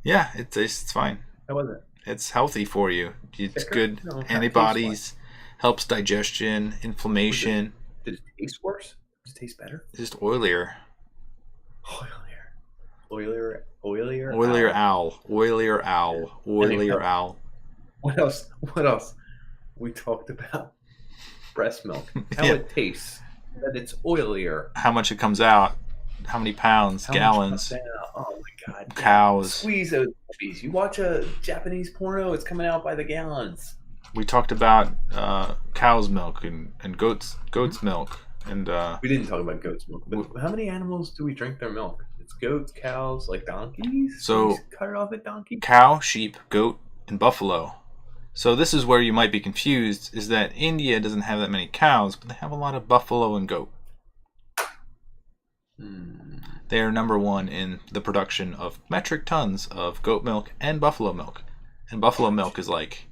Yeah, it tastes it's fine. How was it? It's healthy for you. It's Thicker? good No, antibodies, helps digestion, inflammation. Did it taste worse? Did it taste better? It's just oilier. Oilier owl. What else? We talked about breast milk. How it tastes. That it's oilier. How much it comes out. How many pounds, gallons. Oh my god. Cows. Squeeze those puppies. You watch a Japanese porno, it's coming out by the gallons. We talked about cow's milk and goat's milk. And we didn't talk about goat's milk. But how many animals do we drink their milk? It's goats, cows, like donkeys? So cut it off at donkeys? Cow, sheep, goat, and buffalo. So this is where you might be confused, is that India doesn't have that many cows, but they have a lot of buffalo and goat. They are number one in the production of metric tons of goat milk and buffalo milk. And buffalo milk is like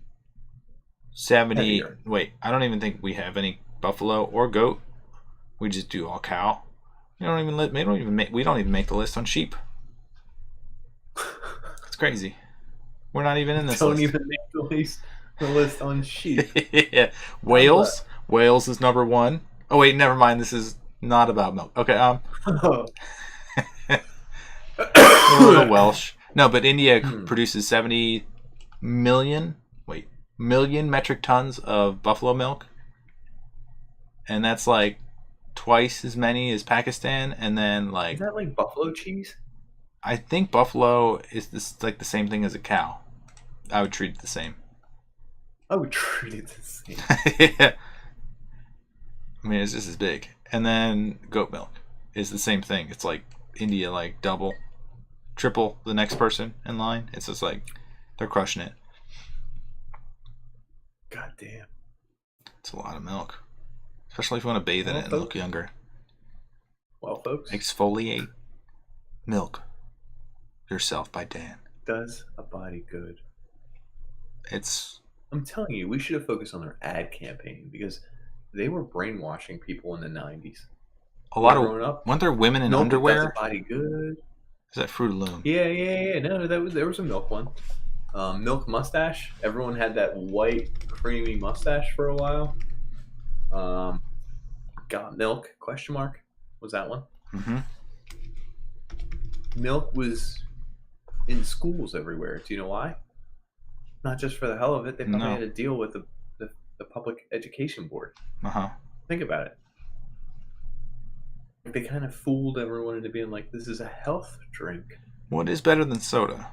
70... Wait, I don't even think we have any buffalo or goat. We just do all cow. We don't even make the list on sheep. It's crazy. We're not even in this list. Don't even make the list on sheep. Yeah. Wales is number one. Oh wait, never mind. This is not about milk. Okay. A little Welsh. No, but India produces 70 million metric tons of buffalo milk, and that's like twice as many as Pakistan. And then like, is that like buffalo cheese? I think buffalo is like the same thing as a cow. I would treat it the same. Yeah. I mean, it's just as big. And then goat milk is the same thing. It's like India, like double, triple the next person in line. It's just like they're crushing it. God damn. It's a lot of milk. Especially if you want to bathe in it and look younger. Well, folks. Exfoliate Milk Yourself by Dan. Does a body good. I'm telling you, we should have focused on their ad campaign because they were brainwashing people in the 90s. A lot of weren't there women in underwear? Does a body good. Is that Fruit of the Loom? Yeah. No, there was a milk one. Milk mustache. Everyone had that white, creamy mustache for a while. Got milk? ? Was that one? Mm-hmm. Milk was in schools everywhere. Do you know why? Not just for the hell of it. They probably had to deal with the public education board. Think about it. They kind of fooled everyone into being like, this is a health drink. What is better than soda?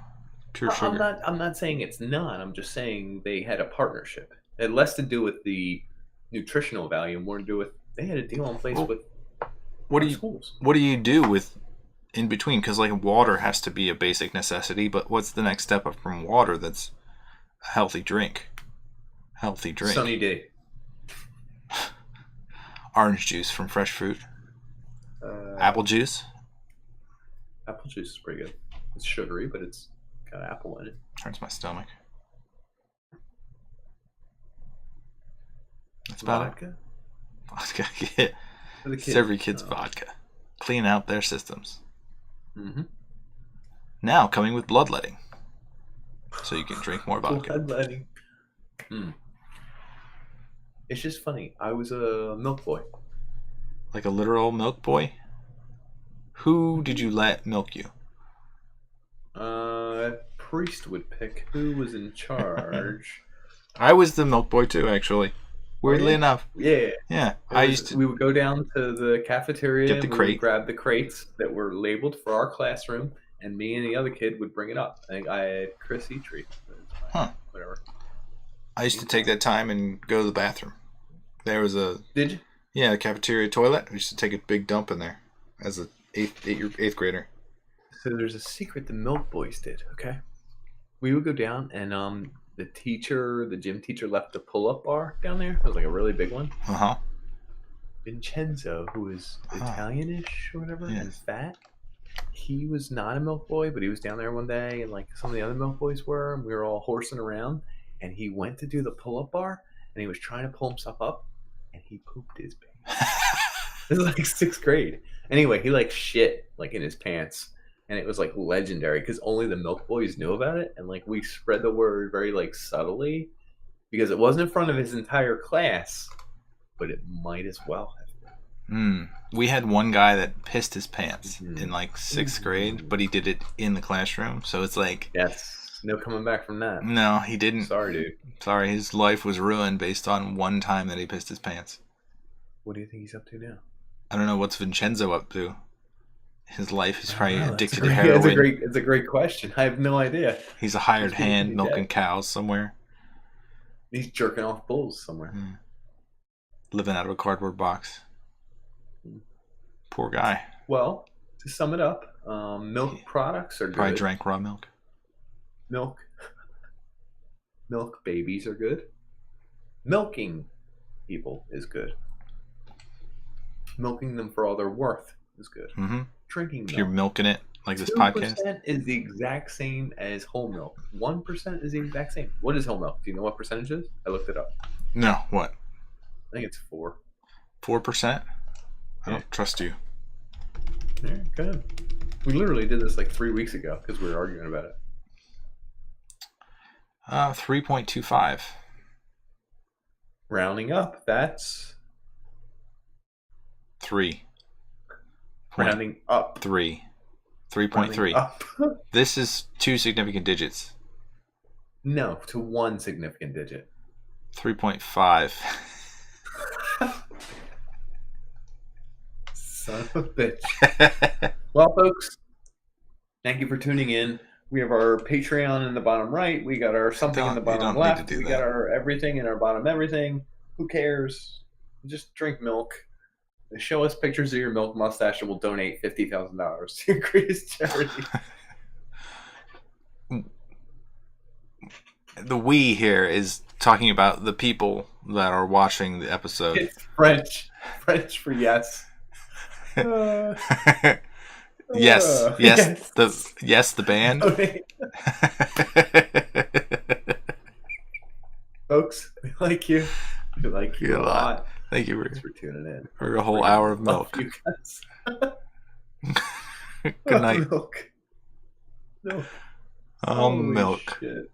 Pure sugar. I'm not saying it's not. I'm just saying they had a partnership. It had less to do with the nutritional value and more to do with they had a deal in place with schools. What do you do with in between? Because like water has to be a basic necessity, but what's the next step up from water that's a healthy drink? Sunny D. Orange juice from fresh fruit. Apple juice. Apple juice is pretty good. It's sugary, but it's got apple in it. Hurts my stomach. That's about it. Vodka. Yeah. It's every kid's vodka. Clean out their systems. Mm-hmm. Now coming with bloodletting. so you can drink more vodka. Bloodletting. It's just funny. I was a milk boy. Like a literal milk boy? Who did you let milk you? Priest would pick who was in charge. I was the milk boy too, actually. Weirdly enough. Yeah. Yeah. We would go down to the cafeteria get the crate. We would grab the crates that were labeled for our classroom, and me and the other kid would bring it up. I think I had Chris Etry. Whatever. I used to take that time and go to the bathroom. There was a... Did you? Yeah, a cafeteria toilet. We used to take a big dump in there as an eighth grader. So there's a secret the milk boys did, okay? We would go down, and the gym teacher left a pull-up bar down there. It was like a really big one. Uh-huh. Vincenzo, who is Italian-ish or whatever, and fat, he was not a milk boy, but he was down there one day, and like some of the other milk boys were, and we were all horsing around, and he went to do the pull-up bar, and he was trying to pull himself up, and he pooped his pants. This is like 6th grade. Anyway, he like shit like in his pants. And it was like legendary because only the milk boys knew about it, and like we spread the word very like subtly because it wasn't in front of his entire class, but it might as well have been. We had one guy that pissed his pants in like 6th grade, but he did it in the classroom, so it's like no coming back from that. No, he didn't. Sorry, dude. Sorry, his life was ruined based on one time that he pissed his pants. What do you think he's up to now? I don't know what's Vincenzo up to. His life is probably addicted to heroin. It's a great question. I have no idea. He's a hired hand milking cows somewhere. He's jerking off bulls somewhere. Living out of a cardboard box. Poor guy. Well, to sum it up, milk products are good. Probably drank raw milk. Milk babies are good. Milking people is good. Milking them for all they're worth is good. Mm-hmm. Drinking milk. You're milking it like this 2% podcast. 2% is the exact same as whole milk. 1% is the exact same. What is whole milk? Do you know what percentage is? I looked it up. No, what? I think it's 4. 4%? I don't trust you. Yeah, good. We literally did this like 3 weeks ago because we were arguing about it. 3.25. Rounding up, that's 3. Rounding up. 3. 3.3. This is 2 significant digits. No, to 1 significant digit. 3.5. Son of a bitch. Well, folks, thank you for tuning in. We have our Patreon in the bottom right. We got our something in the bottom left. We got our everything in our bottom everything. Who cares? Just drink milk. Show us pictures of your milk mustache and we'll donate $50,000 to your greatest charity. The we here is talking about the people that are watching the episode. It's French. French for yes. Yes. The band. Folks, we like you. We like you a lot. Thank you for tuning in. For a whole hour of milk. You guys. Good night. Milk. Milk. Shit.